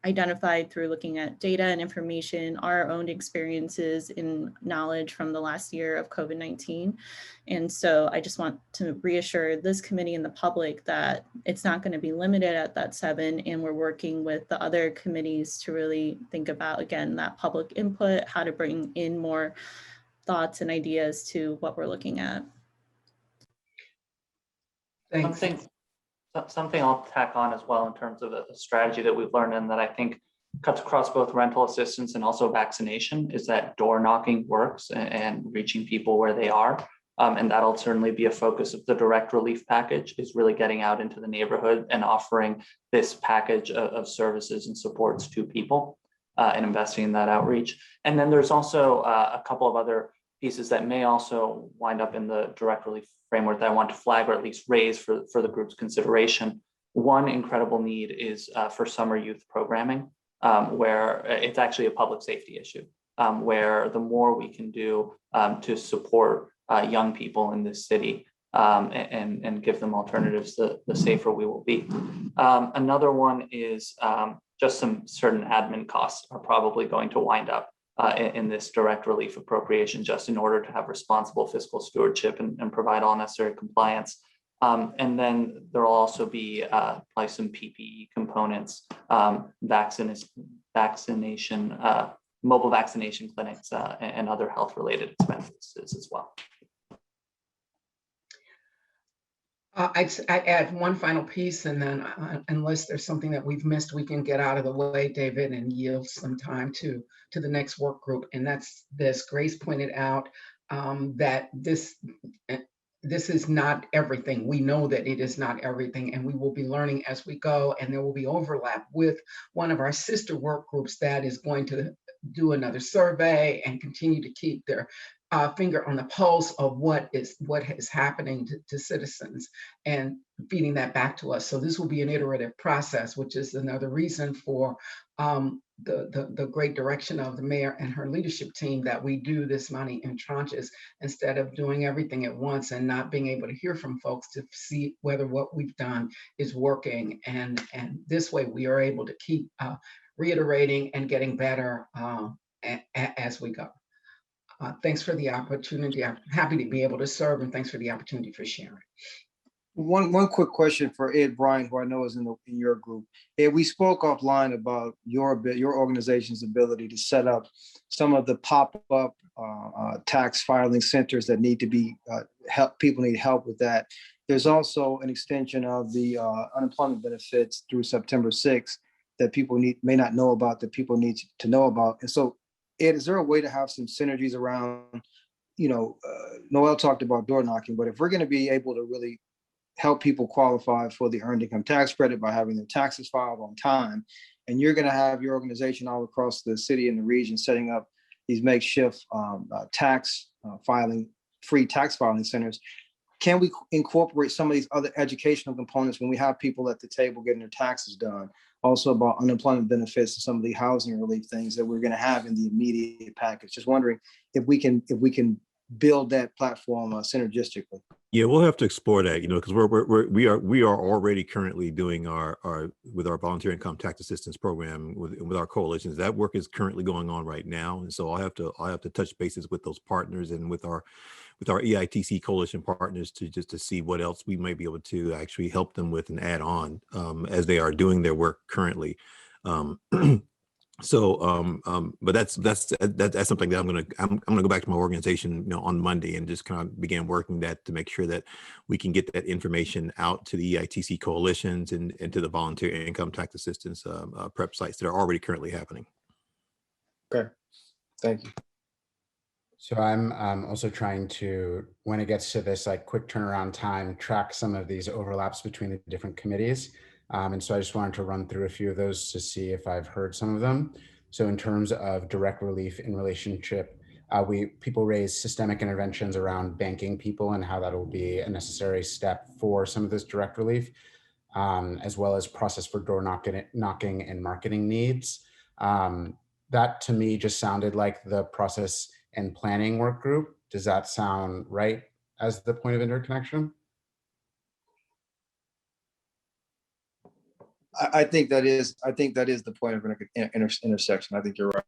identified through looking at data and information, our own experiences and knowledge from the last year of COVID-19. And so I just want to reassure this committee and the public that it's not going to be limited at that 7. And we're working with the other committees to really think about, again, that public input, how to bring in more thoughts and ideas to what we're looking at. Thanks. Something I'll tack on as well in terms of a strategy that we've learned and that I think cuts across both rental assistance and also vaccination is that door knocking works and reaching people where they are. And that'll certainly be a focus of the direct relief package, is really getting out into the neighborhood and offering this package of services and supports to people and investing in that outreach. And then there's also a couple of other pieces that may also wind up in the direct relief framework that I want to flag or at least raise for the group's consideration. One incredible need is for summer youth programming, where it's actually a public safety issue, where the more we can do to support young people in this city and give them alternatives, the safer we will be. Another one is just some certain admin costs are probably going to wind up in this direct relief appropriation, just in order to have responsible fiscal stewardship and provide all necessary compliance. And then there will also be like some PPE components, vaccination, mobile vaccination clinics, and other health-related expenses as well. I'd add one final piece, and then unless there's something that we've missed, we can get out of the way, David, and yield some time to the next work group. And that's this. Grace pointed out that this is not everything. We know that it is not everything, and we will be learning as we go, and there will be overlap with one of our sister work groups that is going to do another survey and continue to keep their finger on the pulse of what is happening to citizens and feeding that back to us. So this will be an iterative process, which is another reason for the great direction of the mayor and her leadership team that we do this money in tranches instead of doing everything at once and not being able to hear from folks to see whether what we've done is working. And this way we are able to keep reiterating and getting better as we go. Thanks for the opportunity. I'm happy to be able to serve, and thanks for the opportunity for sharing. One quick question for Ed Bryan, who I know is in your group. Ed, we spoke offline about your organization's ability to set up some of the pop-up tax filing centers that need to be people need help with that. There's also an extension of the unemployment benefits through September 6th that people may not know about, that people need to know about. And so, Ed, is there a way to have some synergies around, Noel talked about door knocking, but if we're going to be able to really help people qualify for the earned income tax credit by having their taxes filed on time, and you're going to have your organization all across the city and the region setting up these makeshift free tax filing centers, can we incorporate some of these other educational components when we have people at the table getting their taxes done? Also about unemployment benefits and some of the housing relief things that we're going to have in the immediate package. Just wondering if we can build that platform synergistically. Yeah, we'll have to explore that, because we are already currently doing our with our volunteer income tax assistance program with our coalitions. That work is currently going on right now, and so I'll have to touch bases with those partners and with our EITC coalition partners to see what else we might be able to actually help them with and add on as they are doing their work currently. But that's something that I'm gonna go back to my organization, on Monday and just kind of begin working that to make sure that we can get that information out to the EITC coalitions and to the volunteer income tax assistance prep sites that are already currently happening. Okay, Thank you. So I'm also trying to, when it gets to this like quick turnaround time, track some of these overlaps between the different committees. And so I just wanted to run through a few of those to see if I've heard some of them. So in terms of direct relief in relationship, people raise systemic interventions around banking people and how that will be a necessary step for some of this direct relief, as well as process for door knocking and marketing needs. That to me just sounded like the process and planning work group. Does that sound right as the point of interconnection? I think that is the point of intersection. I think you're right.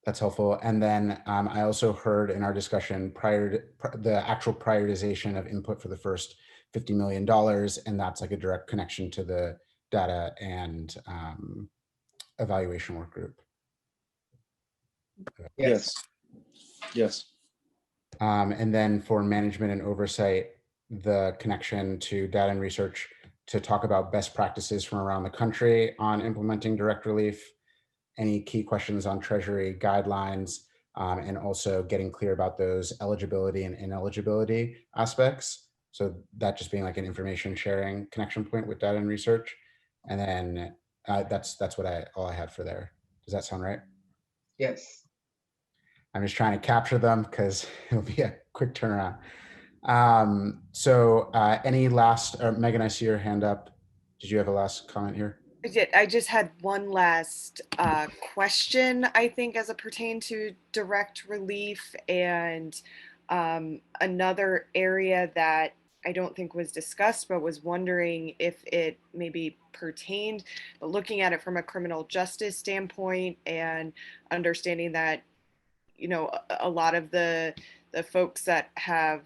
That's helpful. And then I also heard in our discussion the actual prioritization of input for the first $50 million, and that's like a direct connection to the data and evaluation work group. Yes. Yes. And then for management and oversight, the connection to data and research to talk about best practices from around the country on implementing direct relief, any key questions on Treasury guidelines, and also getting clear about those eligibility and ineligibility aspects. So that just being like an information sharing connection point with data and research. And then that's all I had for there. Does that sound right? Yes. I'm just trying to capture them because it'll be a quick turnaround. So any last, Megan, I see your hand up. Did you have a last comment here? I just had one last question, I think, as it pertained to direct relief, and another area that I don't think was discussed, but was wondering if it maybe pertained, but looking at it from a criminal justice standpoint and understanding that, you know, a lot of the folks that have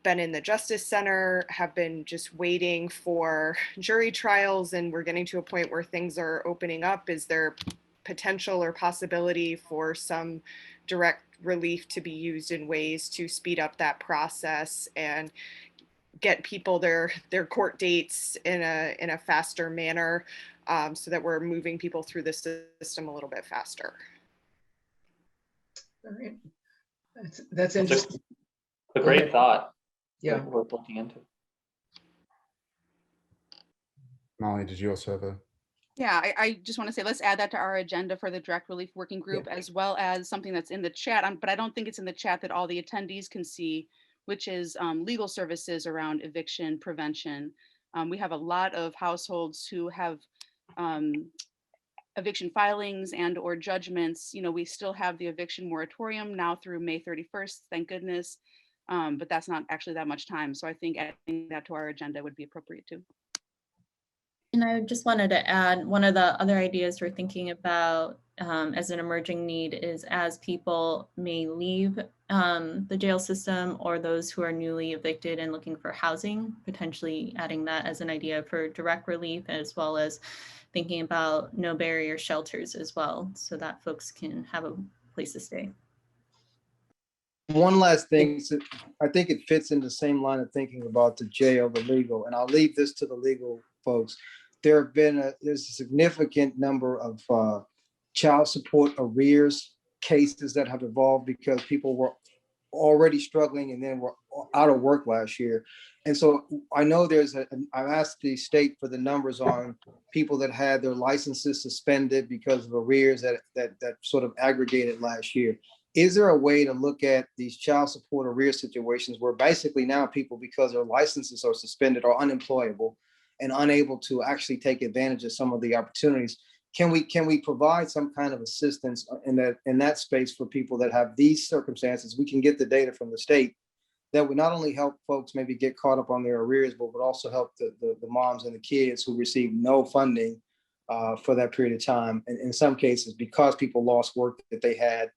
been in the Justice Center have been just waiting for jury trials, and we're getting to a point where things are opening up. Is there potential or possibility for some direct relief to be used in ways to speed up that process and get people their court dates in a faster manner, so that we're moving people through the system a little bit faster? All right. That's interesting. A great thought. Yeah. Worth looking into. Molly, did you also have a? Yeah, I just want to say, let's add that to our agenda for the direct relief working group, as well as something that's in the chat, but I don't think it's in the chat that all the attendees can see, which is legal services around eviction prevention. We have a lot of households who have eviction filings and or judgments. You know, we still have the eviction moratorium now through May 31st, thank goodness. But that's not actually that much time. So I think adding that to our agenda would be appropriate too. And I just wanted to add, one of the other ideas we're thinking about as an emerging need is, as people may leave the jail system, or those who are newly evicted and looking for housing, potentially adding that as an idea for direct relief, as well as thinking about no barrier shelters as well, so that folks can have a place to stay. One last thing, I think it fits in the same line of thinking about the jail, the legal, and I'll leave this to the legal folks. There's a significant number of child support arrears cases that have evolved because people were already struggling and then were out of work last year. And so I know I've asked the state for the numbers on people that had their licenses suspended because of arrears that sort of aggregated last year. Is there a way to look at these child support arrears situations where basically now people, because their licenses are suspended, are unemployable and unable to actually take advantage of some of the opportunities? Can we provide some kind of assistance in that space for people that have these circumstances? We can get the data from the state that would not only help folks maybe get caught up on their arrears, but would also help the moms and the kids who receive no funding for that period of time. And in some cases, because people lost work that they had,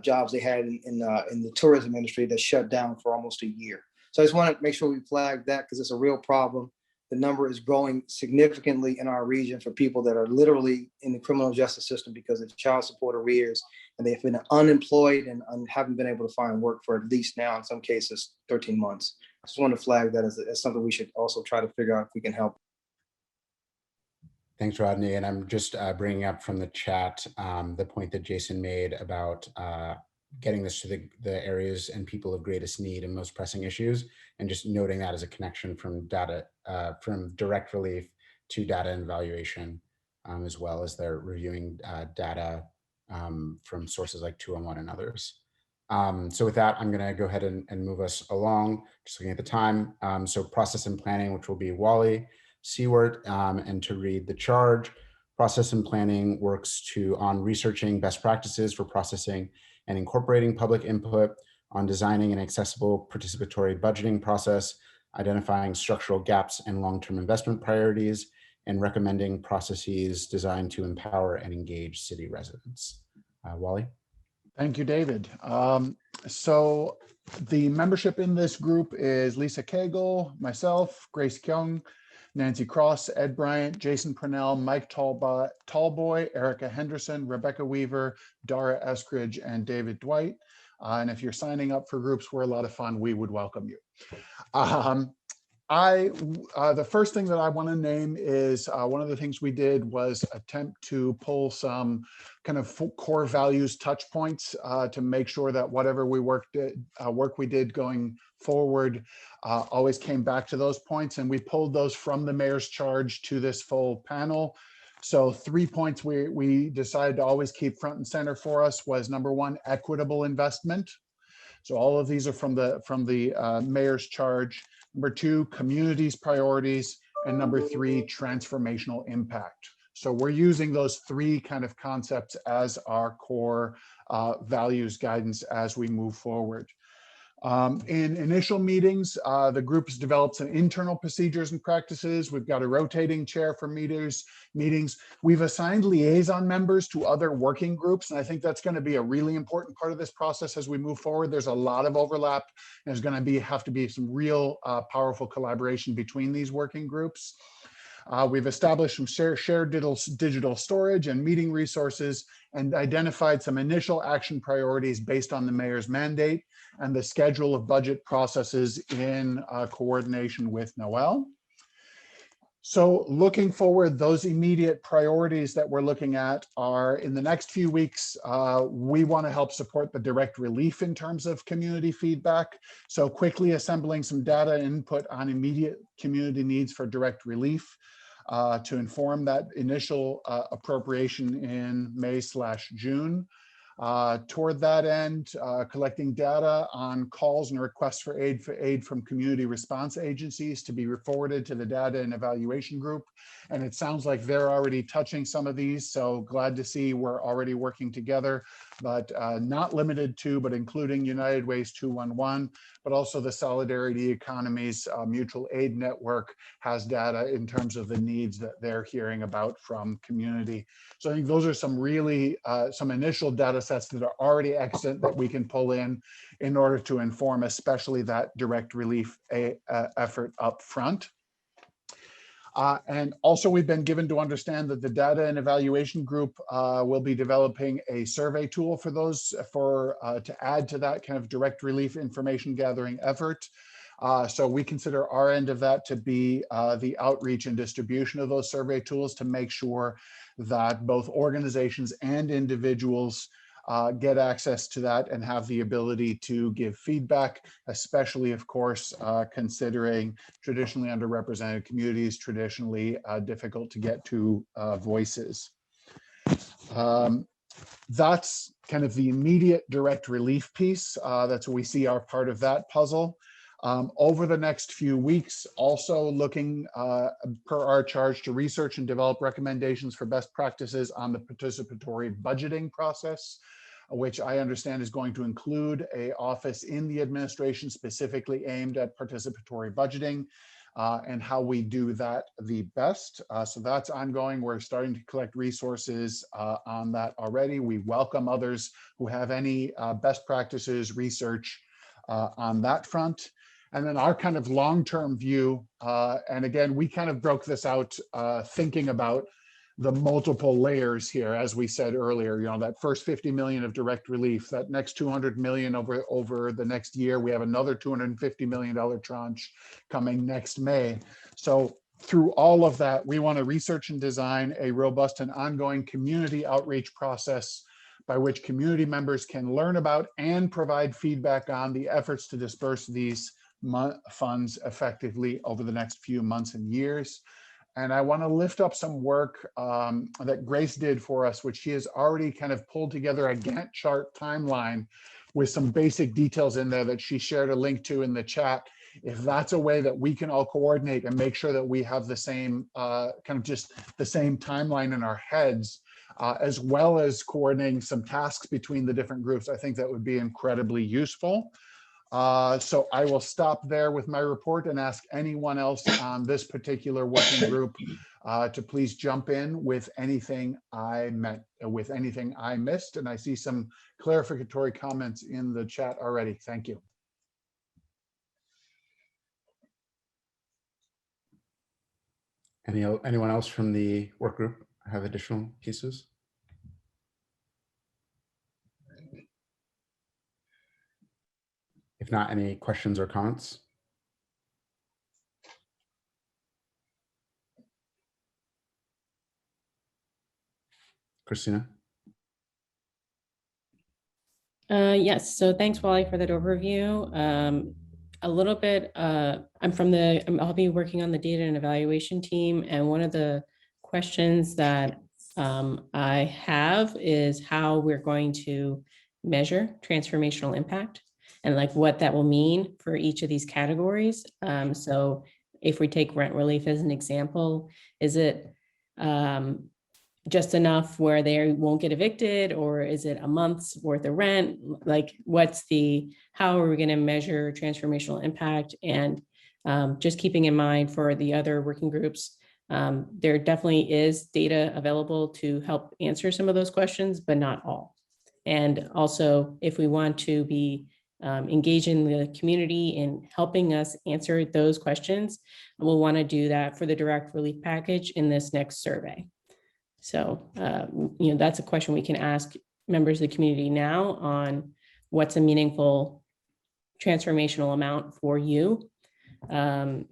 jobs they had in the tourism industry that shut down for almost a year. So I just want to make sure we flag that, because it's a real problem. The number is growing significantly in our region for people that are literally in the criminal justice system because of child support arrears, and they've been unemployed and haven't been able to find work for at least now, in some cases, 13 months. I just want to flag that as something we should also try to figure out if we can help. Thanks, Rodney. And I'm just bringing up from the chat the point that Jason made about getting this to the areas and people of greatest need and most pressing issues, and just noting that as a connection from data, from direct relief to data and evaluation, as well as they're reviewing data from sources like 211 and others. So with that, I'm going to go ahead and move us along, just looking at the time. So process and planning, which will be Wally Seward, and to read the charge. Process and planning works on researching best practices for processing and incorporating public input, on designing an accessible participatory budgeting process, identifying structural gaps and long-term investment priorities, and recommending processes designed to empower and engage city residents. Wally? Thank you, David. So the membership in this group is Lisa Cagle, myself, Grace Kyung, Nancy Cross, Ed Bryant, Jason Purnell, Mike Tallboy, Erica Henderson, Rebecca Weaver, Dara Eskridge, and David Dwight. And if you're signing up for groups, we're a lot of fun. We would welcome you. The first thing that I want to name is one of the things we did was attempt to pull some kind of core values touch points to make sure that whatever work we did going forward always came back to those points, and we pulled those from the mayor's charge to this full panel. So 3 points we decided to always keep front and center for us was, number one, equitable investment. So all of these are from the mayor's charge. Number two, communities priorities, and number three, transformational impact. So we're using those three kind of concepts as our core values guidance as we move forward. In initial meetings, the group has developed some internal procedures and practices. We've got a rotating chair for meetings. We've assigned liaison members to other working groups, and I think that's going to be a really important part of this process as we move forward. There's a lot of overlap. There's going to have to be some real powerful collaboration between these working groups. We've established some shared digital storage and meeting resources, and identified some initial action priorities based on the mayor's mandate and the schedule of budget processes in coordination with Noel. So looking forward, those immediate priorities that we're looking at are, in the next few weeks, we want to help support the direct relief in terms of community feedback. So quickly assembling some data input on immediate community needs for direct relief to inform that initial appropriation in May/June. Toward that end, collecting data on calls and requests for aid from community response agencies to be forwarded to the data and evaluation group. And it sounds like they're already touching some of these, so glad to see we're already working together, but not limited to, but including United Ways 211, but also the Solidarity Economies Mutual Aid Network has data in terms of the needs that they're hearing about from community. So I think those are some really, some initial data sets that are already extant that we can pull in order to inform, especially that direct relief effort up front. And also we've been given to understand that the data and evaluation group will be developing a survey tool for those to add to that kind of direct relief information gathering effort. So we consider our end of that to be the outreach and distribution of those survey tools to make sure that both organizations and individuals get access to that and have the ability to give feedback, especially, of course, considering traditionally underrepresented communities, traditionally difficult to get to voices. That's kind of the immediate direct relief piece. That's what we see our part of that puzzle. Over the next few weeks, also looking per our charge to research and develop recommendations for best practices on the participatory budgeting process, which I understand is going to include an office in the administration specifically aimed at participatory budgeting and how we do that the best. So that's ongoing. We're starting to collect resources on that already. We welcome others who have any best practices research on that front. And then our kind of long-term view, and again, we kind of broke this out thinking about the multiple layers here, as we said earlier, you know, that first 50 million of direct relief, that next 200 million over the next year, we have another $250 million tranche coming next May. So through all of that, we want to research and design a robust and ongoing community outreach process by which community members can learn about and provide feedback on the efforts to disperse these funds effectively over the next few months and years. And I want to lift up some work that Grace did for us, which she has already kind of pulled together a Gantt chart timeline with some basic details in there that she shared a link to in the chat. If that's a way that we can all coordinate and make sure that we have the same kind of just the same timeline in our heads, as well as coordinating some tasks between the different groups, I think that would be incredibly useful. So I will stop there with my report and ask anyone else on this particular working group to please jump in with anything I missed. And I see some clarificatory comments in the chat already. Thank you. Anyone else from the work group have additional pieces? If not, any questions or comments? Christina? Yes, so thanks, Wally, for that overview. A little bit, I'll be working on the data and evaluation team, and one of the questions that I have is how we're going to measure transformational impact and like what that will mean for each of these categories. So if we take rent relief as an example, is it just enough where they won't get evicted, or is it a month's worth of rent? Like, how are we going to measure transformational impact? And just keeping in mind for the other working groups, there definitely is data available to help answer some of those questions, but not all. And also, if we want to be engaging the community in helping us answer those questions, we'll want to do that for the direct relief package in this next survey. So, that's a question we can ask members of the community now on what's a meaningful transformational amount for you, and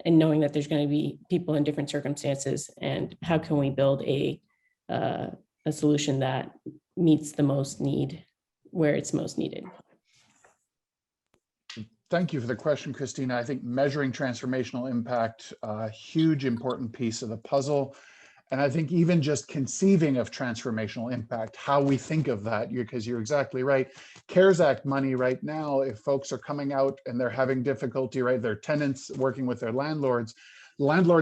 knowing that there's going to be people in different circumstances, and how can we build a solution that meets the most need where it's most needed. Thank you for the question, Christina. I think measuring transformational impact, a huge important piece of the puzzle. And I think even just conceiving of transformational impact, how we think of that, because you're exactly right. CARES Act money right now, if folks are coming out and they're having difficulty, right, their tenants working with their landlords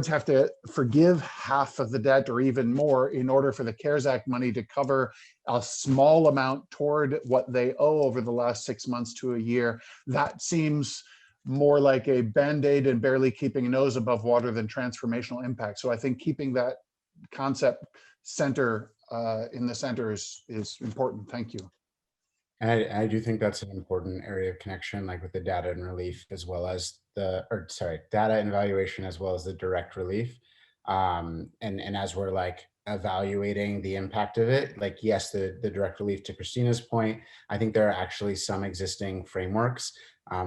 have to forgive half of the debt or even more in order for the CARES Act money to cover a small amount toward what they owe over the last 6 months to a year. That seems more like a Band-Aid and barely keeping a nose above water than transformational impact. So I think keeping that concept center in the center is important. Thank you. And I do think that's an important area of connection, like with the data and relief, as well as data and evaluation, as well as the direct relief. And as we're like evaluating the impact of it, like, yes, the direct relief, to Christina's point, I think there are actually some existing frameworks.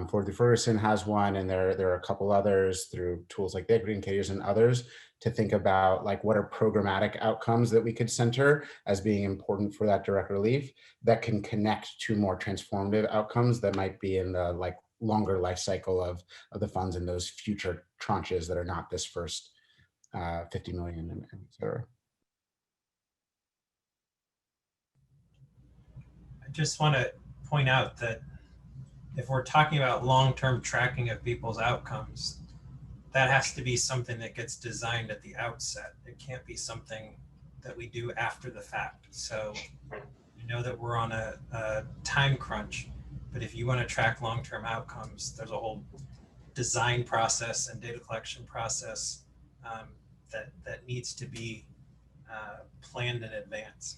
Ford v. Ferguson has one, and there are a couple others through tools like the equity indicators and others to think about like what are programmatic outcomes that we could center as being important for that direct relief that can connect to more transformative outcomes that might be in the like longer life cycle of the funds in those future tranches that are not this first 50 million and et cetera. I just want to point out that if we're talking about long-term tracking of people's outcomes, that has to be something that gets designed at the outset. It can't be something that we do after the fact. So I know that we're on a time crunch, but if you want to track long-term outcomes, there's a whole design process and data collection process that needs to be planned in advance.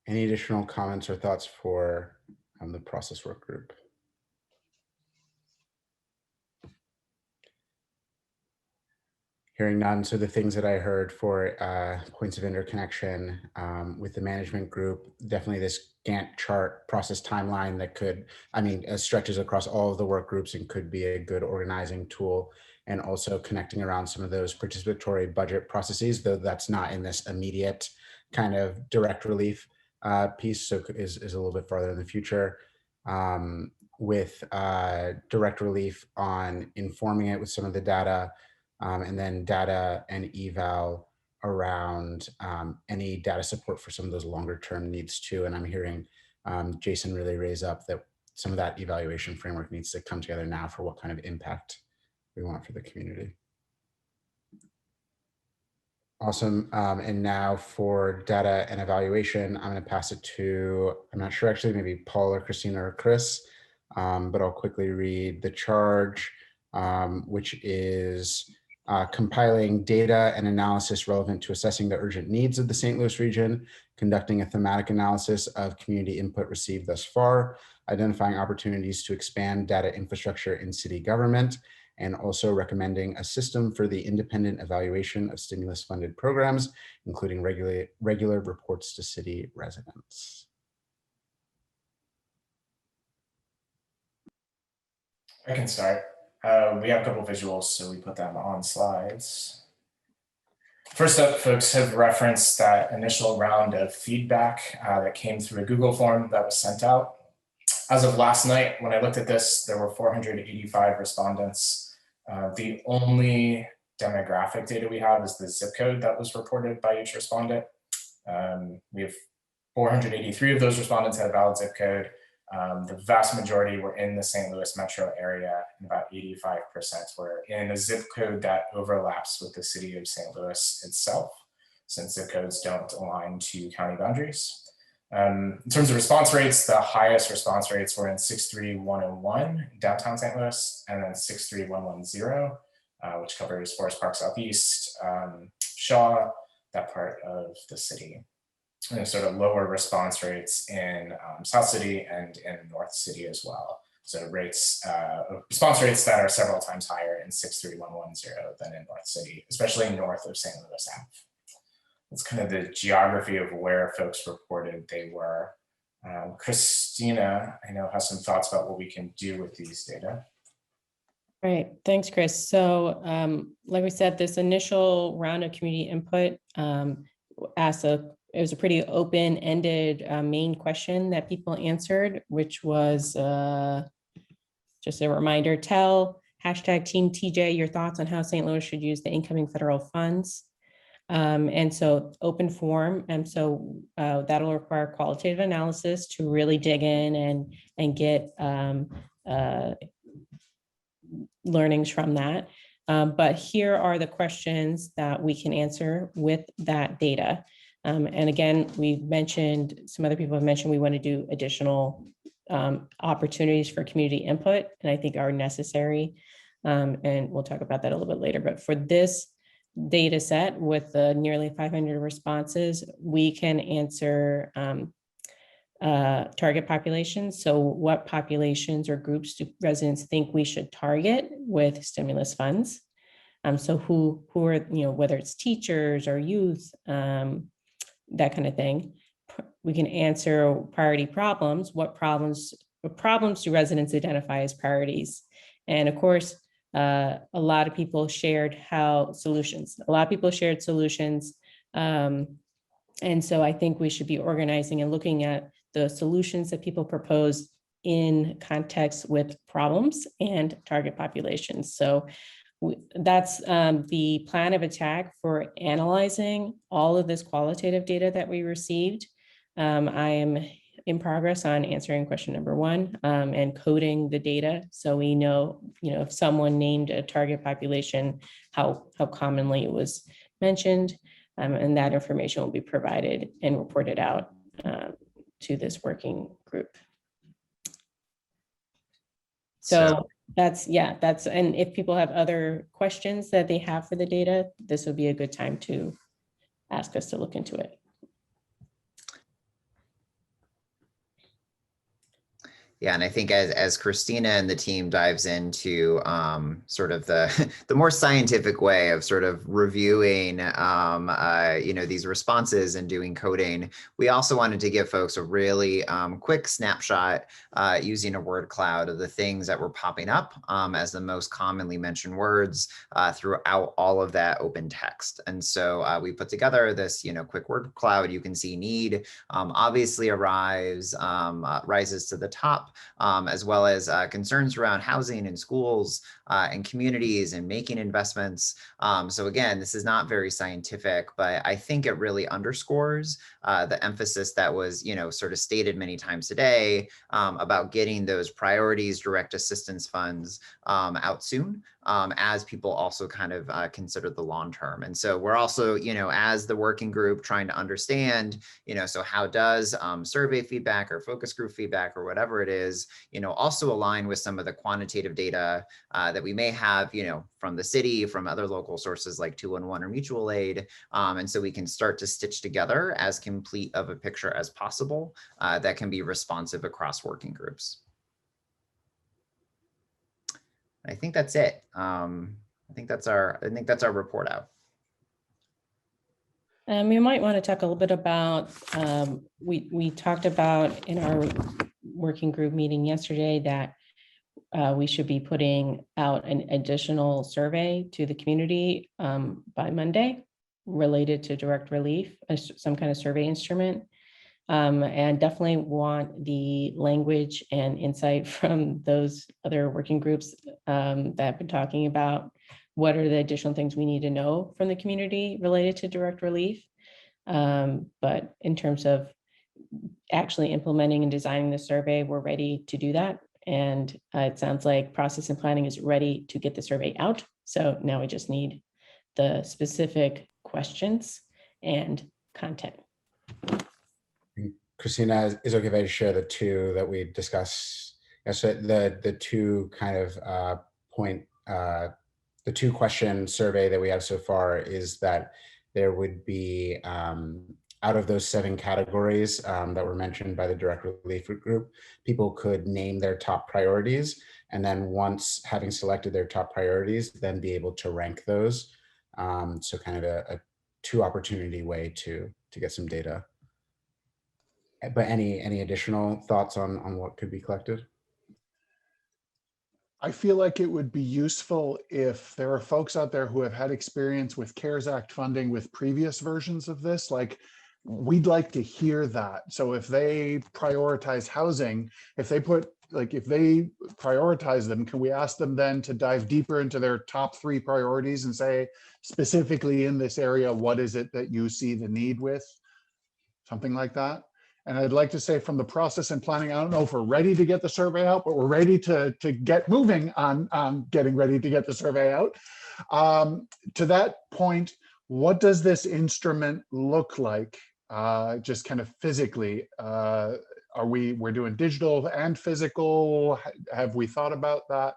Any additional comments or thoughts for the process work group? Hearing none, so the things that I heard for points of interconnection with the management group, definitely this Gantt chart process timeline that could, stretches across all of the work groups and could be a good organizing tool, and also connecting around some of those participatory budget processes, though that's not in this immediate kind of direct relief piece, so is a little bit farther in the future. With direct relief on informing it with some of the data, and then data and eval around any data support for some of those longer term needs too. And I'm hearing Jason really raise up that some of that evaluation framework needs to come together now for what kind of impact we want for the community. Awesome. And now for data and evaluation, I'm going to pass it to, I'm not sure actually, maybe Paul or Christina or Chris, but I'll quickly read the charge, which is compiling data and analysis relevant to assessing the urgent needs of the St. Louis region, conducting a thematic analysis of community input received thus far, identifying opportunities to expand data infrastructure in city government, and also recommending a system for the independent evaluation of stimulus-funded programs, including regular reports to city residents. I can start. We have a couple visuals, so we put them on slides. First up, folks have referenced that initial round of feedback that came through a Google form that was sent out. As of last night, when I looked at this, there were 485 respondents. The only demographic data we have is the zip code that was reported by each respondent. We have 483 of those respondents had a valid zip code. The vast majority were in the St. Louis metro area, and about 85% were in a zip code that overlaps with the city of St. Louis itself, since zip codes don't align to county boundaries. In terms of response rates, the highest response rates were in 63101 downtown St. Louis, and then 63110, which covers Forest Park Southeast, Shaw, that part of the city. And there's sort of lower response rates in South City and in North City as well. So response rates that are several times higher in 63110 than in North City, especially north of St. Louis Ave. That's kind of the geography of where folks reported they were. Christina, I know, has some thoughts about what we can do with these data. Right, thanks, Chris. So like we said, this initial round of community input it was a pretty open-ended main question that people answered, which was just a reminder, tell #TeamTJ your thoughts on how St. Louis should use the incoming federal funds. And so open form, and so that'll require qualitative analysis to really dig in and get learnings from that. But here are the questions that we can answer with that data. And again, we've mentioned, some other people have mentioned, we want to do additional opportunities for community input, and I think are necessary. And we'll talk about that a little bit later. But for this data set with the nearly 500 responses, we can answer target populations. So what populations or groups do residents think we should target with stimulus funds? So who are, whether it's teachers or youth, that kind of thing. We can answer priority problems. What problems do residents identify as priorities? And of course, a lot of people shared solutions. A lot of people shared solutions. And so I think we should be organizing and looking at the solutions that people propose in context with problems and target populations. So that's the plan of attack for analyzing all of this qualitative data that we received. I am in progress on answering question number 1 and coding the data, so we know, if someone named a target population, how commonly it was mentioned, and that information will be provided and reported out to this working group. So that's, and if people have other questions that they have for the data, this would be a good time to ask us to look into it. Yeah, and I think as Christina and the team dives into sort of the the more scientific way of sort of reviewing these responses and doing coding, we also wanted to give folks a really quick snapshot using a word cloud of the things that were popping up as the most commonly mentioned words throughout all of that open text. And so we put together this quick word cloud. You can see need obviously rises to the top. As well as concerns around housing and schools and communities and making investments. So again, this is not very scientific, but I think it really underscores the emphasis that was, sort of stated many times today about getting those priorities, direct assistance funds out soon. As people also kind of consider the long term. And so we're also, as the working group trying to understand, so how does survey feedback or focus group feedback or whatever it is, also align with some of the quantitative data that we may have, from the city, from other local sources like 211 or mutual aid. And so we can start to stitch together as complete of a picture as possible that can be responsive across working groups. I think that's it. I think that's our report out. You might want to talk a little bit about, we talked about in our working group meeting yesterday that we should be putting out an additional survey to the community by Monday related to direct relief, some kind of survey instrument. And definitely want the language and insight from those other working groups that have been talking about what are the additional things we need to know from the community related to direct relief. But in terms of actually implementing and designing the survey, we're ready to do that. And it sounds like process and planning is ready to get the survey out. So now we just need the specific questions and content. Christina, is it okay if I share the two that we discussed? Yeah, so the two kind of the two question survey that we have so far is that there would be out of those 7 categories that were mentioned by the direct relief group, people could name their top priorities. And then once having selected their top priorities, then be able to rank those. So kind of a 2 opportunity way to get some data. But any additional thoughts on what could be collected? I feel like it would be useful if there are folks out there who have had experience with CARES Act funding with previous versions of this, like we'd like to hear that. So if they prioritize housing, if they prioritize them, can we ask them then to dive deeper into their top 3 priorities and say, specifically in this area, what is it that you see the need with? Something like that. And I'd like to say from the process and planning, I don't know if we're ready to get the survey out, but we're ready to get moving on getting ready to get the survey out. To that point, what does this instrument look like? Just kind of physically, we're doing digital and physical? Have we thought about that?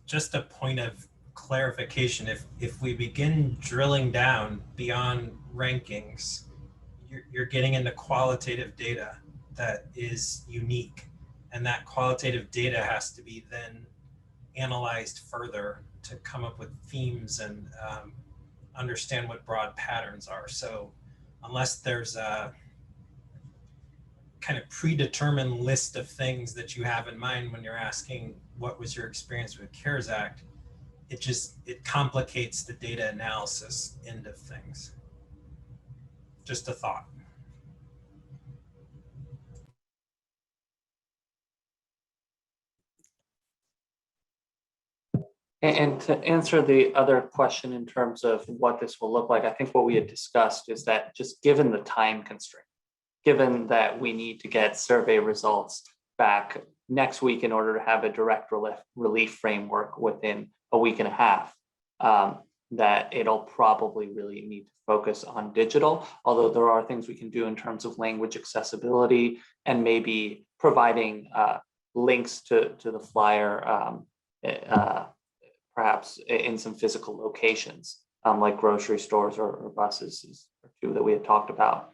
Just a point of clarification, if we begin drilling down beyond rankings, you're getting into qualitative data that is unique, and that qualitative data has to be then analyzed further to come up with themes and understand what broad patterns are. So unless there's a kind of predetermined list of things that you have in mind when you're asking what was your experience with CARES Act, it complicates the data analysis end of things. Just a thought. And to answer the other question in terms of what this will look like, I think what we had discussed is that just given the time constraint, given that we need to get survey results back next week in order to have a direct relief framework within a week and a half, that it'll probably really need to focus on digital, although there are things we can do in terms of language accessibility and maybe providing links to the flyer, perhaps in some physical locations, like grocery stores or buses, or 2 that we had talked about.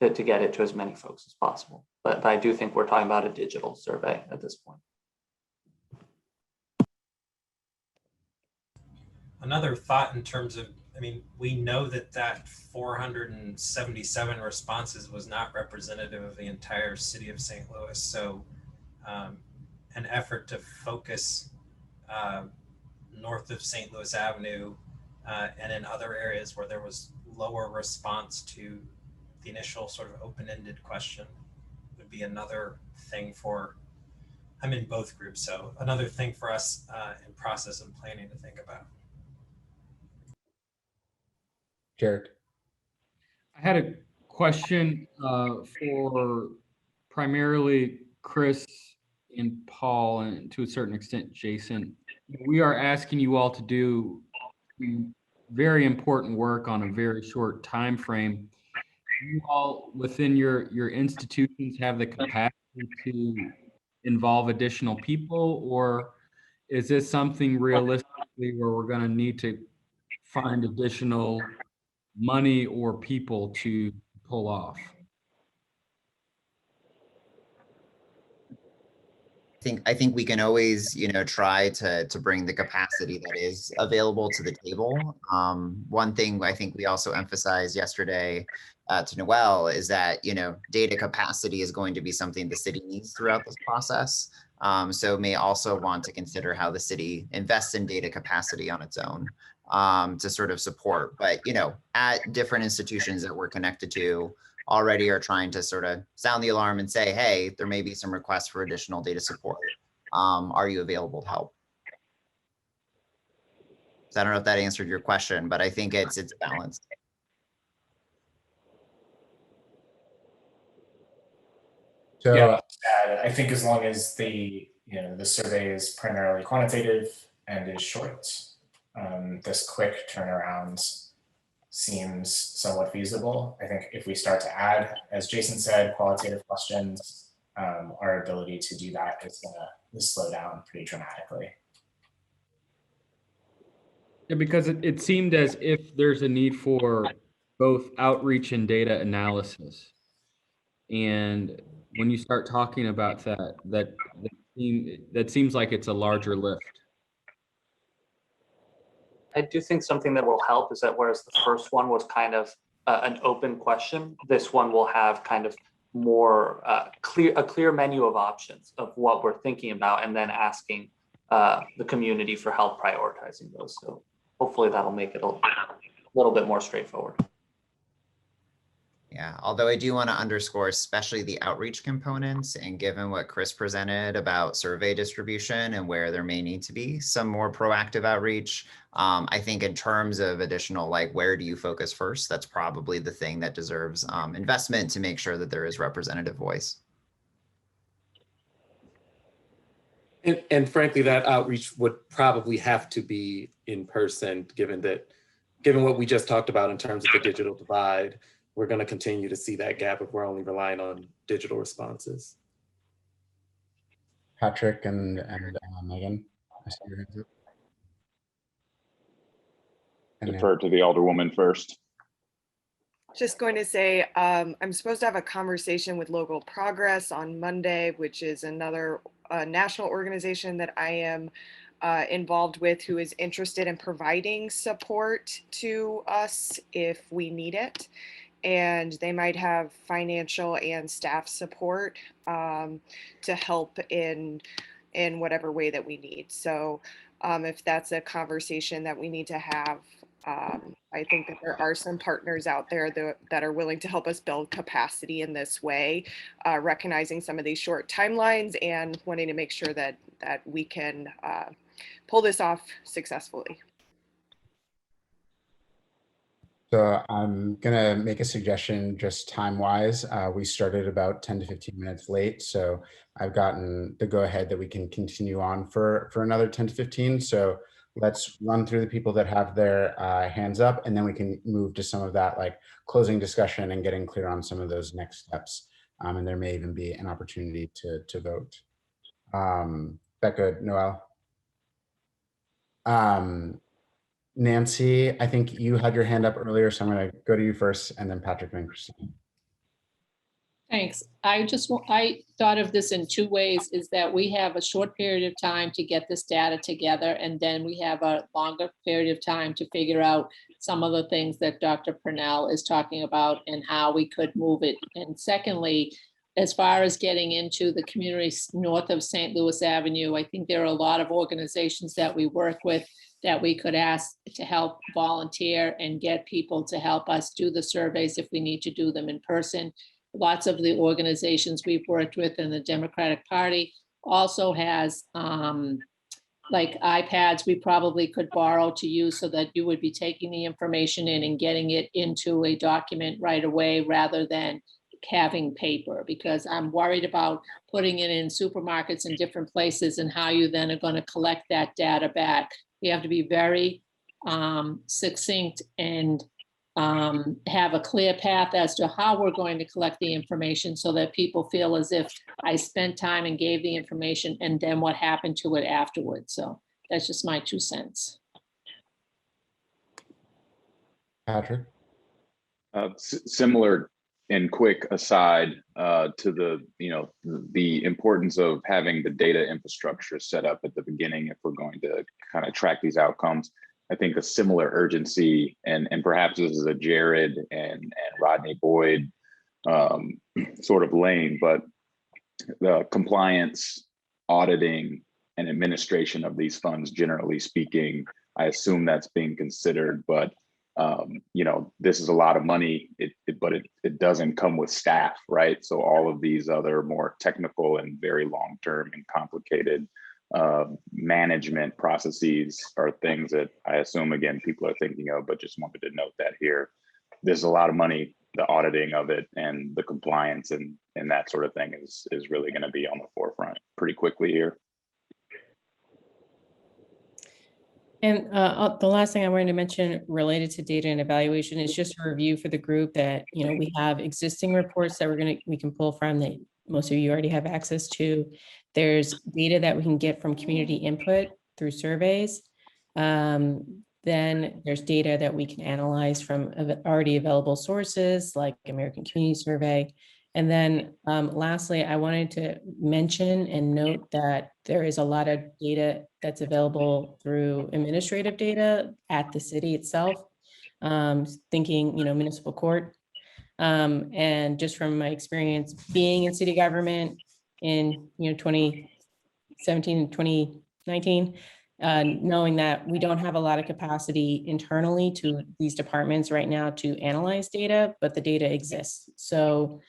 to get it to as many folks as possible. But I do think we're talking about a digital survey at this point. Another thought in terms of, I mean, we know that 477 responses was not representative of the entire city of St. Louis. So an effort to focus north of St. Louis Avenue and in other areas where there was lower response to the initial sort of open-ended question would be another thing for, I'm in both groups, so another thing for us in process and planning to think about. Jared. I had a question for primarily Chris and Paul, and to a certain extent, Jason. We are asking you all to do very important work on a very short time frame. Do you all within your institutions have the capacity to involve additional people, or is this something realistically where we're going to need to find additional money or people to pull off? I think we can always, try to bring the capacity that is available to the table. One thing I think we also emphasized yesterday to Noel is that, data capacity is going to be something the city needs throughout this process. So may also want to consider how the city invests in data capacity on its own to sort of support. But, at different institutions that we're connected to, already are trying to sort of sound the alarm and say, hey, there may be some requests for additional data support. Are you available to help? So I don't know if that answered your question, but I think it's balanced. So yeah, I think as long as the survey is primarily quantitative and is short, this quick turnaround seems somewhat feasible. I think if we start to add, as Jason said, qualitative questions, our ability to do that is going to slow down pretty dramatically. Yeah, because it seemed as if there's a need for both outreach and data analysis. And when you start talking about that seems like it's a larger lift. I do think something that will help is that whereas the first one was kind of an open question, this one will have kind of more a clear menu of options of what we're thinking about, and then asking the community for help prioritizing those. So hopefully that'll make it a little bit more straightforward. Yeah, although I do want to underscore especially the outreach components, and given what Chris presented about survey distribution and where there may need to be some more proactive outreach, I think in terms of additional, like, where do you focus first? That's probably the thing that deserves investment to make sure that there is representative voice. And frankly, that outreach would probably have to be in person, given what we just talked about in terms of the digital divide. We're going to continue to see that gap if we're only relying on digital responses. Patrick and Megan, I see your hands up. Defer to the Alderwoman first. Just going to say, I'm supposed to have a conversation with Local Progress on Monday, which is another national organization that I am involved with, who is interested in providing support to us if we need it. And they might have financial and staff support to help in whatever way that we need. So if that's a conversation that we need to have, I think that there are some partners out there that are willing to help us build capacity in this way, recognizing some of these short timelines and wanting to make sure that we can pull this off successfully. So I'm gonna make a suggestion just time-wise. We started about 10 to 15 minutes late, so I've gotten the go-ahead that we can continue on for another 10 to 15. So let's run through the people that have their hands up, and then we can move to some of that like closing discussion and getting clear on some of those next steps. And there may even be an opportunity to vote. Becca, Noel. Nancy, I think you had your hand up earlier, so I'm going to go to you first, and then Patrick and Christine. Thanks. I thought of this in two ways, is that we have a short period of time to get this data together, and then we have a longer period of time to figure out some of the things that Dr. Purnell is talking about and how we could move it. And secondly, as far as getting into the communities north of St. Louis Avenue, I think there are a lot of organizations that we work with that we could ask to help volunteer and get people to help us do the surveys if we need to do them in person. Lots of the organizations we've worked with in the Democratic Party also has like iPads we probably could borrow to use so that you would be taking the information in and getting it into a document right away rather than having paper, because I'm worried about putting it in supermarkets in different places and how you then are going to collect that data back. We have to be very succinct and have a clear path as to how we're going to collect the information so that people feel as if I spent time and gave the information and then what happened to it afterwards. So that's just my 2 cents. Patrick? Similar and quick aside to the importance of having the data infrastructure set up at the beginning if we're going to kind of track these outcomes. I think a similar urgency, and perhaps this is a Jared and Rodney Boyd sort of lane, but the compliance, auditing, and administration of these funds, generally speaking, I assume that's being considered, but this is a lot of money, but it doesn't come with staff, right? So all of these other more technical and very long-term and complicated management processes are things that I assume, again, people are thinking of, but just wanted to note that here. There's a lot of money, the auditing of it and the compliance and that sort of thing is really going to be on the forefront pretty quickly here. And the last thing I wanted to mention related to data and evaluation is just a review for the group that, we have existing reports that we can pull from that most of you already have access to. There's data that we can get from community input through surveys. Then there's data that we can analyze from already available sources like American Community Survey. And then lastly, I wanted to mention and note that there is a lot of data that's available through administrative data at the city itself, thinking, municipal court. And just from my experience being in city government in 2017 and 2019, knowing that we don't have a lot of capacity internally to these departments right now to analyze data, but the data exists. So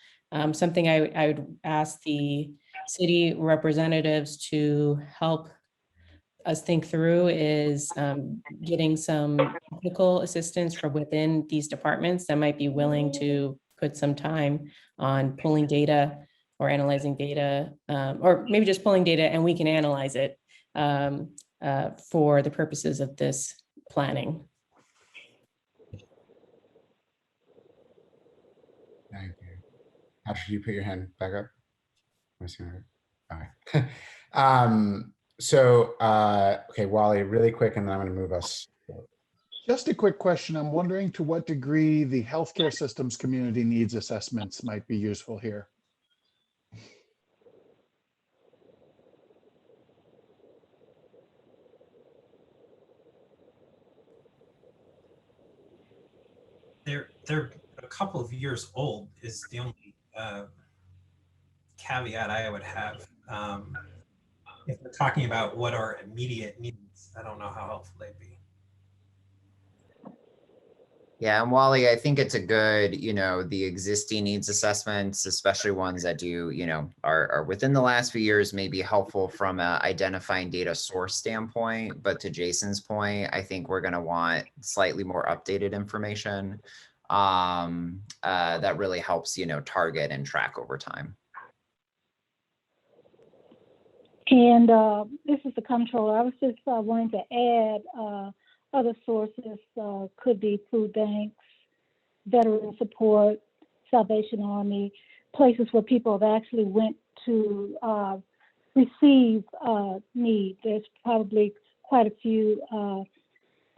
something I would ask the city representatives to help us think through is getting some technical assistance from within these departments that might be willing to put some time on pulling data or analyzing data, or maybe just pulling data and we can analyze it for the purposes of this planning. Thank you. Patrick, you put your hand back up? Okay. Okay, Wally, really quick, and then I'm going to move us. Just a quick question. I'm wondering to what degree the healthcare systems community needs assessments might be useful here. They're a couple of years old is the only caveat I would have. If we're talking about what are immediate needs, I don't know how helpful they'd be. Yeah, and Wally, I think it's a good, the existing needs assessments, especially ones that do, are within the last few years, may be helpful from a identifying data source standpoint. But to Jason's point, I think we're going to want slightly more updated information that really helps, target and track over time. And this is the comptroller. I was just wanting to add other sources could be food banks, veteran support, Salvation Army, places where people have actually went to receive need. There's probably quite a few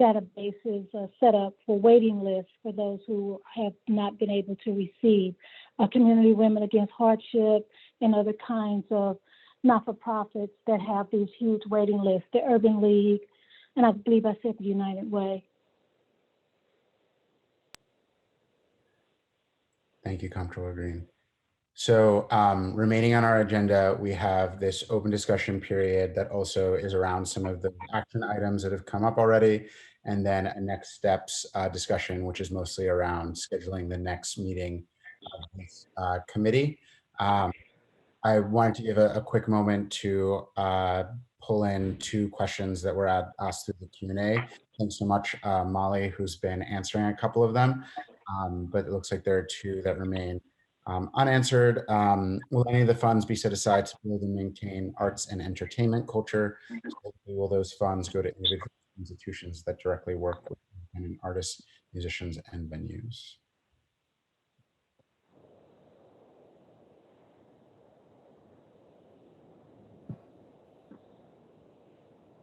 databases set up for waiting lists for those who have not been able to receive. Community Women Against Hardship and other kinds of not-for-profits that have these huge waiting lists, the Urban League, and I believe I said the United Way. Thank you, Comptroller Green. So remaining on our agenda, we have this open discussion period that also is around some of the action items that have come up already, and then a next steps discussion, which is mostly around scheduling the next meeting of this committee. I wanted to give a quick moment to pull in two questions that were asked through the Q&A. Thanks so much, Molly, who's been answering a couple of them, but it looks like there are two that remain unanswered. Will any of the funds be set aside to build and maintain arts and entertainment culture? Will those funds go to individual institutions that directly work with independent artists, musicians, and venues?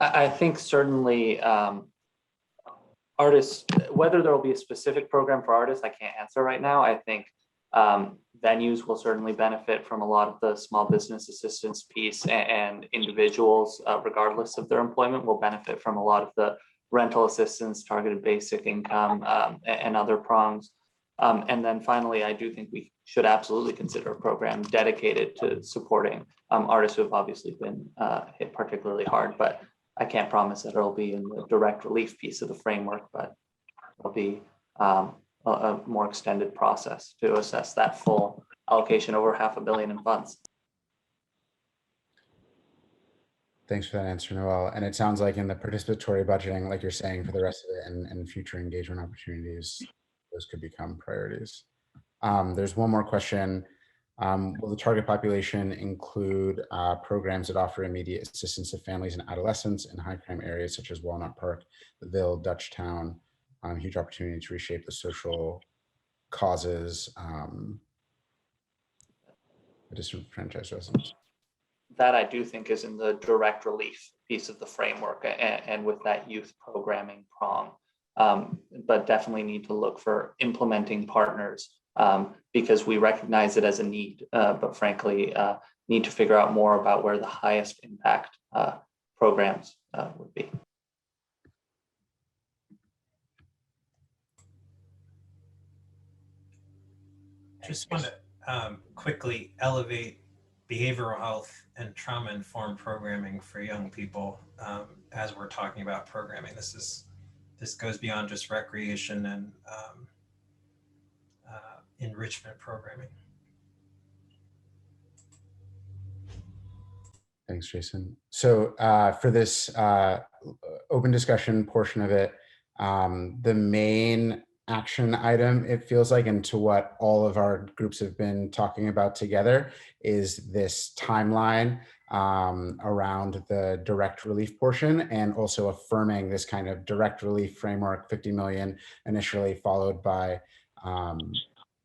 I think certainly artists, whether there will be a specific program for artists, I can't answer right now. I think venues will certainly benefit from a lot of the small business assistance piece, and individuals, regardless of their employment, will benefit from a lot of the rental assistance, targeted basic income, and other prongs. And then finally, I do think we should absolutely consider a program dedicated to supporting artists who have obviously been hit particularly hard, but I can't promise that it'll be in the direct relief piece of the framework, but it'll be a more extended process to assess that full allocation over $500 million in funds. Thanks for that answer, Noel. And it sounds like in the participatory budgeting, like you're saying, for the rest of it and future engagement opportunities, those could become priorities. There's one more question. Will the target population include programs that offer immediate assistance to families and adolescents in high crime areas such as Walnut Park, the Ville, Dutchtown? Huge opportunity to reshape the social causes, disenfranchised residents. That I do think is in the direct relief piece of the framework, and with that youth programming prong. But definitely need to look for implementing partners, because we recognize it as a need, but frankly, need to figure out more about where the highest impact programs would be. Just want to quickly elevate behavioral health and trauma-informed programming for young people as we're talking about programming. This goes beyond just recreation and enrichment programming. Thanks, Jason. So for this open discussion portion of it, the main action item, it feels like, and to what all of our groups have been talking about together, is this timeline around the direct relief portion, and also affirming this kind of direct relief framework, 50 million initially, followed by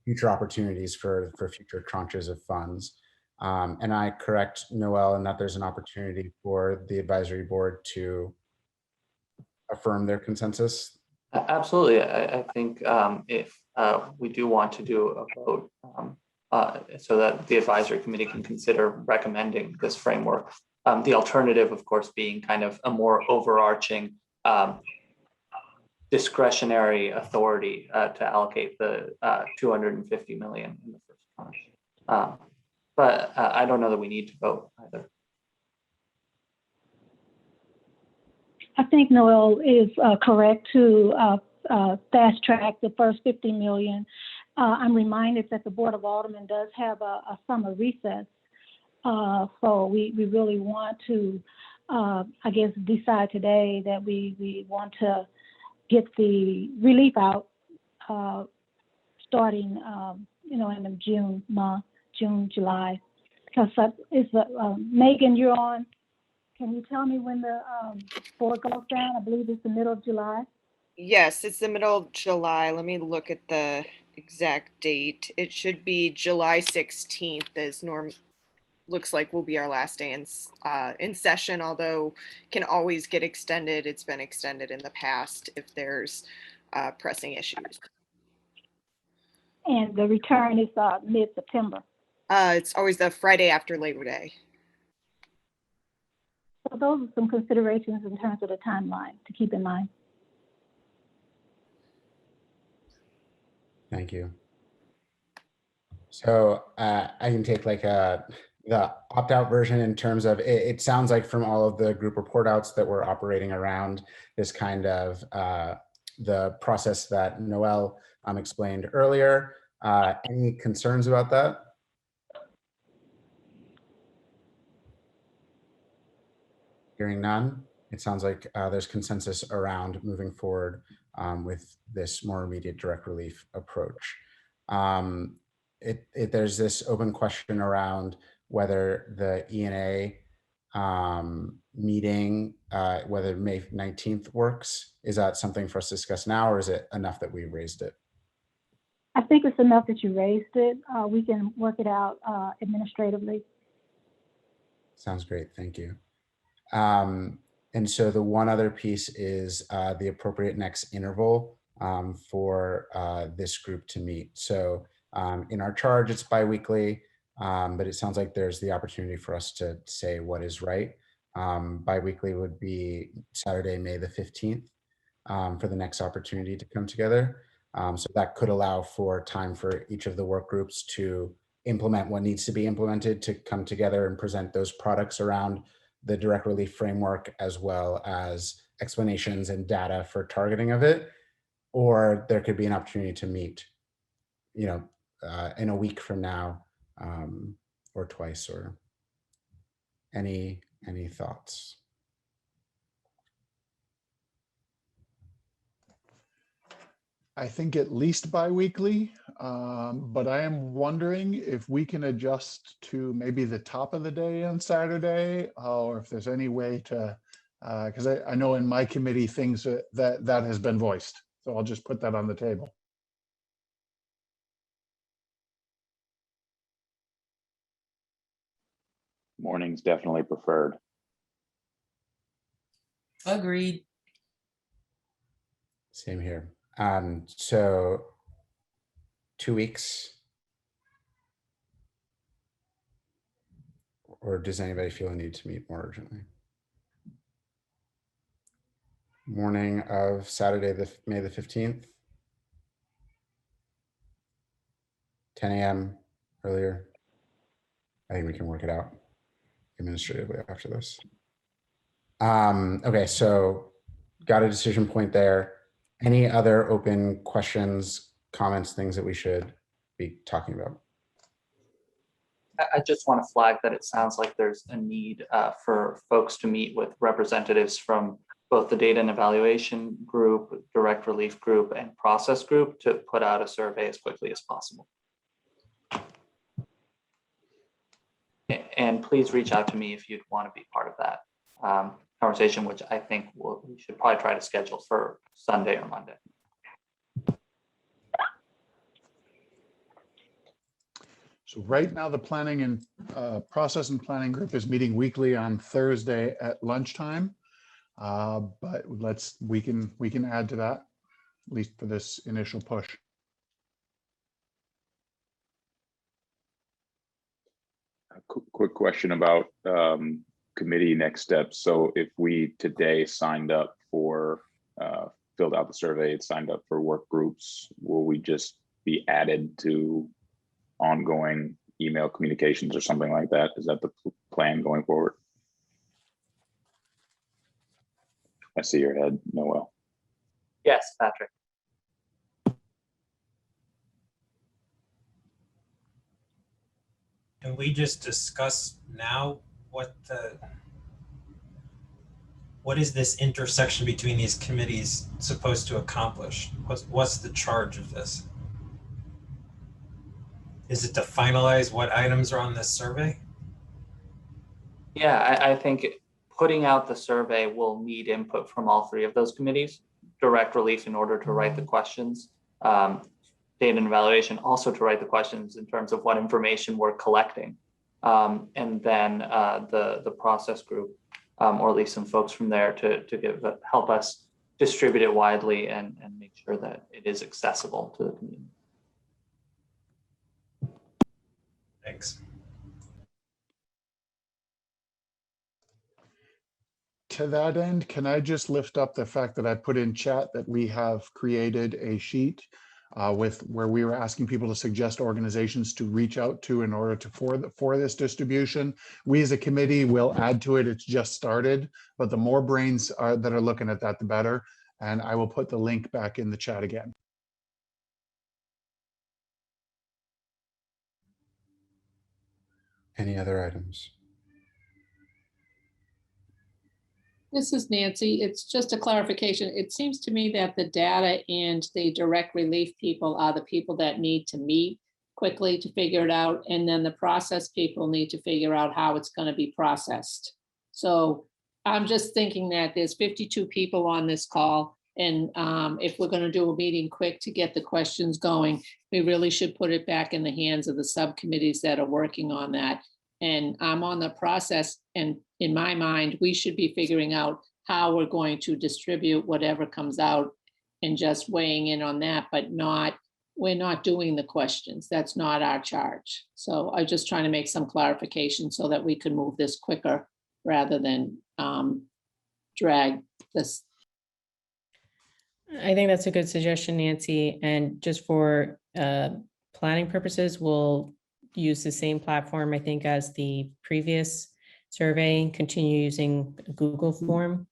future opportunities for future tranches of funds. And I correct Noel in that there's an opportunity for the advisory board to affirm their consensus. Absolutely. I think if we do want to do a vote so that the advisory committee can consider recommending this framework, the alternative, of course, being kind of a more overarching discretionary authority to allocate the 250 million in the first tranche. But I don't know that we need to vote either. I think Noel is correct to fast track the first 50 million. I'm reminded that the Board of Aldermen does have a summer recess. So we really want to, I guess, decide today that we want to get the relief out starting, in the June month, June, July. Because it's Megan, you're on. Can you tell me when the board goes down? I believe it's the middle of July. Yes, it's the middle of July. Let me look at the exact date. It should be July 16th as looks like will be our last day in session, although can always get extended. It's been extended in the past if there's pressing issues. And the return is mid-September. It's always the Friday after Labor Day. So those are some considerations in terms of the timeline to keep in mind. Thank you. So I can take like the opt-out version in terms of it sounds like from all of the group report outs that we're operating around this kind of the process that Noel explained earlier. Any concerns about that? Hearing none, it sounds like there's consensus around moving forward with this more immediate direct relief approach. There's this open question around whether the ENA meeting, whether May 19th works. Is that something for us to discuss now, or is it enough that we raised it? I think it's enough that you raised it. We can work it out administratively. Sounds great, thank you. And so the one other piece is the appropriate next interval for this group to meet. So in our charge, it's biweekly, but it sounds like there's the opportunity for us to say what is right. Biweekly would be Saturday, May the 15th for the next opportunity to come together. So that could allow for time for each of the work groups to implement what needs to be implemented, to come together and present those products around the direct relief framework, as well as explanations and data for targeting of it. Or there could be an opportunity to meet, in a week from now, or twice, or any thoughts? I think at least bi-weekly, but I am wondering if we can adjust to maybe the top of the day on Saturday, or if there's any way to, because I know in my committee things that has been voiced. So I'll just put that on the table. Morning's definitely preferred. Agreed. Same here. So 2 weeks, or does anybody feel a need to meet more urgently? Morning of Saturday, May the 15th, 10 a.m. earlier. I think we can work it out administratively after this. Okay, so got a decision point there. Any other open questions, comments, things that we should be talking about? I just want to flag that it sounds like there's a need for folks to meet with representatives from both the data and evaluation group, direct relief group, and process group to put out a survey as quickly as possible. And please reach out to me if you'd want to be part of that conversation, which I think we should probably try to schedule for Sunday or Monday. So right now the planning and process and planning group is meeting weekly on Thursday at lunchtime. But we can add to that, at least for this initial push. A quick question about committee next steps. So if we today signed up for, filled out the survey, signed up for work groups, will we just be added to ongoing email communications or something like that? Is that the plan going forward? I see your head, Noel. Yes, Patrick. Can we just discuss now what is this intersection between these committees supposed to accomplish? What's the charge of this? Is it to finalize what items are on this survey? Yeah, I think putting out the survey will need input from all three of those committees. Direct relief in order to write the questions, data and evaluation also to write the questions in terms of what information we're collecting. and then the process group, or at least some folks from there to help us distribute it widely and make sure that it is accessible to the community. Thanks. To that end, can I just lift up the fact that I put in chat that we have created a sheet with where we were asking people to suggest organizations to reach out to in order to for this distribution. We as a committee will add to it. It's just started, but the more brains that are looking at that, the better. And I will put the link back in the chat again. Any other items? This is Nancy. It's just a clarification. It seems to me that the data and the direct relief people are the people that need to meet quickly to figure it out. And then the process people need to figure out how it's going to be processed. So I'm just thinking that there's 52 people on this call. And if we're going to do a meeting quick to get the questions going, we really should put it back in the hands of the subcommittees that are working on that. And I'm on the process, and in my mind, we should be figuring out how we're going to distribute whatever comes out and just weighing in on that, but we're not doing the questions. That's not our charge. So I'm just trying to make some clarification so that we can move this quicker rather than drag this. I think that's a good suggestion, Nancy. And just for planning purposes, we'll use the same platform, I think, as the previous survey, continue using Google form.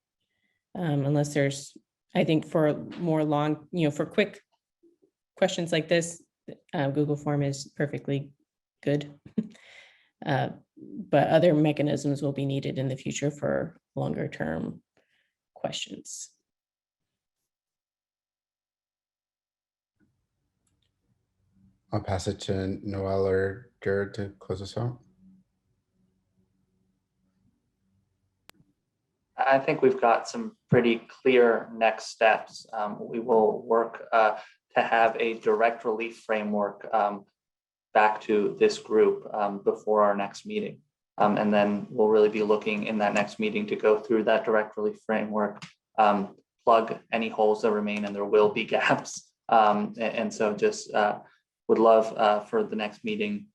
Unless there's, I think for more long, for quick questions like this, Google form is perfectly good. But other mechanisms will be needed in the future for longer term questions. I'll pass it to Noel or Jared to close us out. I think we've got some pretty clear next steps. We will work to have a direct relief framework back to this group before our next meeting. And then we'll really be looking in that next meeting to go through that direct relief framework, plug any holes that remain, and there will be gaps. And so just would love for the next meeting,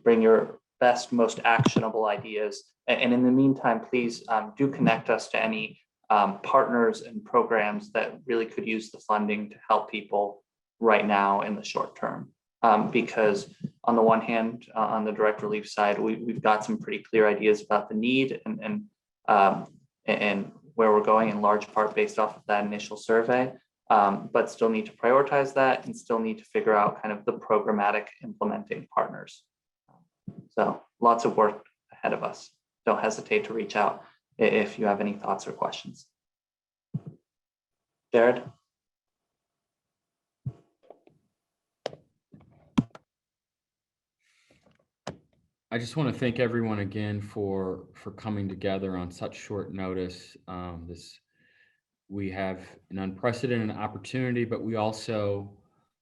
bring your best, most actionable ideas. And in the meantime, please do connect us to any partners and programs that really could use the funding to help people right now in the short term. Because on the one hand, on the direct relief side, we've got some pretty clear ideas about the need and where we're going, in large part based off of that initial survey. But still need to prioritize that and still need to figure out kind of the programmatic implementing partners. So lots of work ahead of us. Don't hesitate to reach out if you have any thoughts or questions. Jared? I just want to thank everyone again for coming together on such short notice. We have an unprecedented opportunity, but we also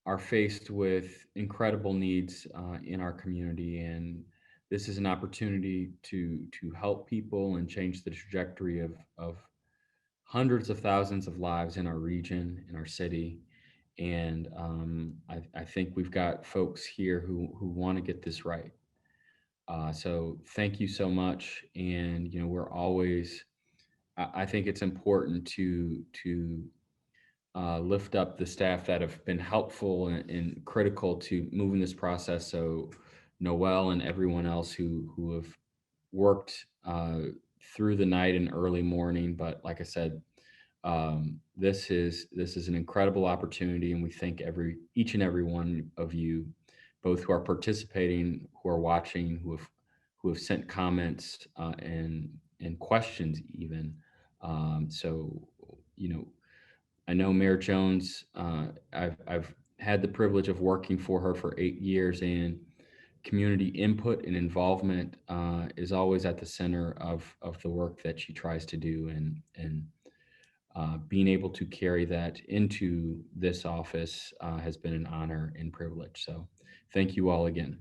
are faced with incredible needs in our community. And this is an opportunity to help people and change the trajectory of hundreds of thousands of lives in our region, in our city. And I think we've got folks here who want to get this right. So thank you so much. And, we're always, I think it's important to lift up the staff that have been helpful and critical to moving this process. So Noel and everyone else who have worked through the night and early morning. But like I said, this is an incredible opportunity, and we thank each and every one of you, both who are participating, who are watching, who have sent comments and questions even. So I know Mayor Jones. I've had the privilege of working for her for 8 years, and community input and involvement is always at the center of the work that she tries to do, and being able to carry that into this office has been an honor and privilege. So thank you all again.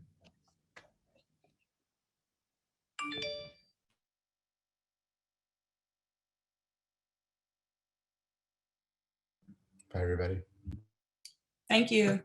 Bye, everybody. Thank you.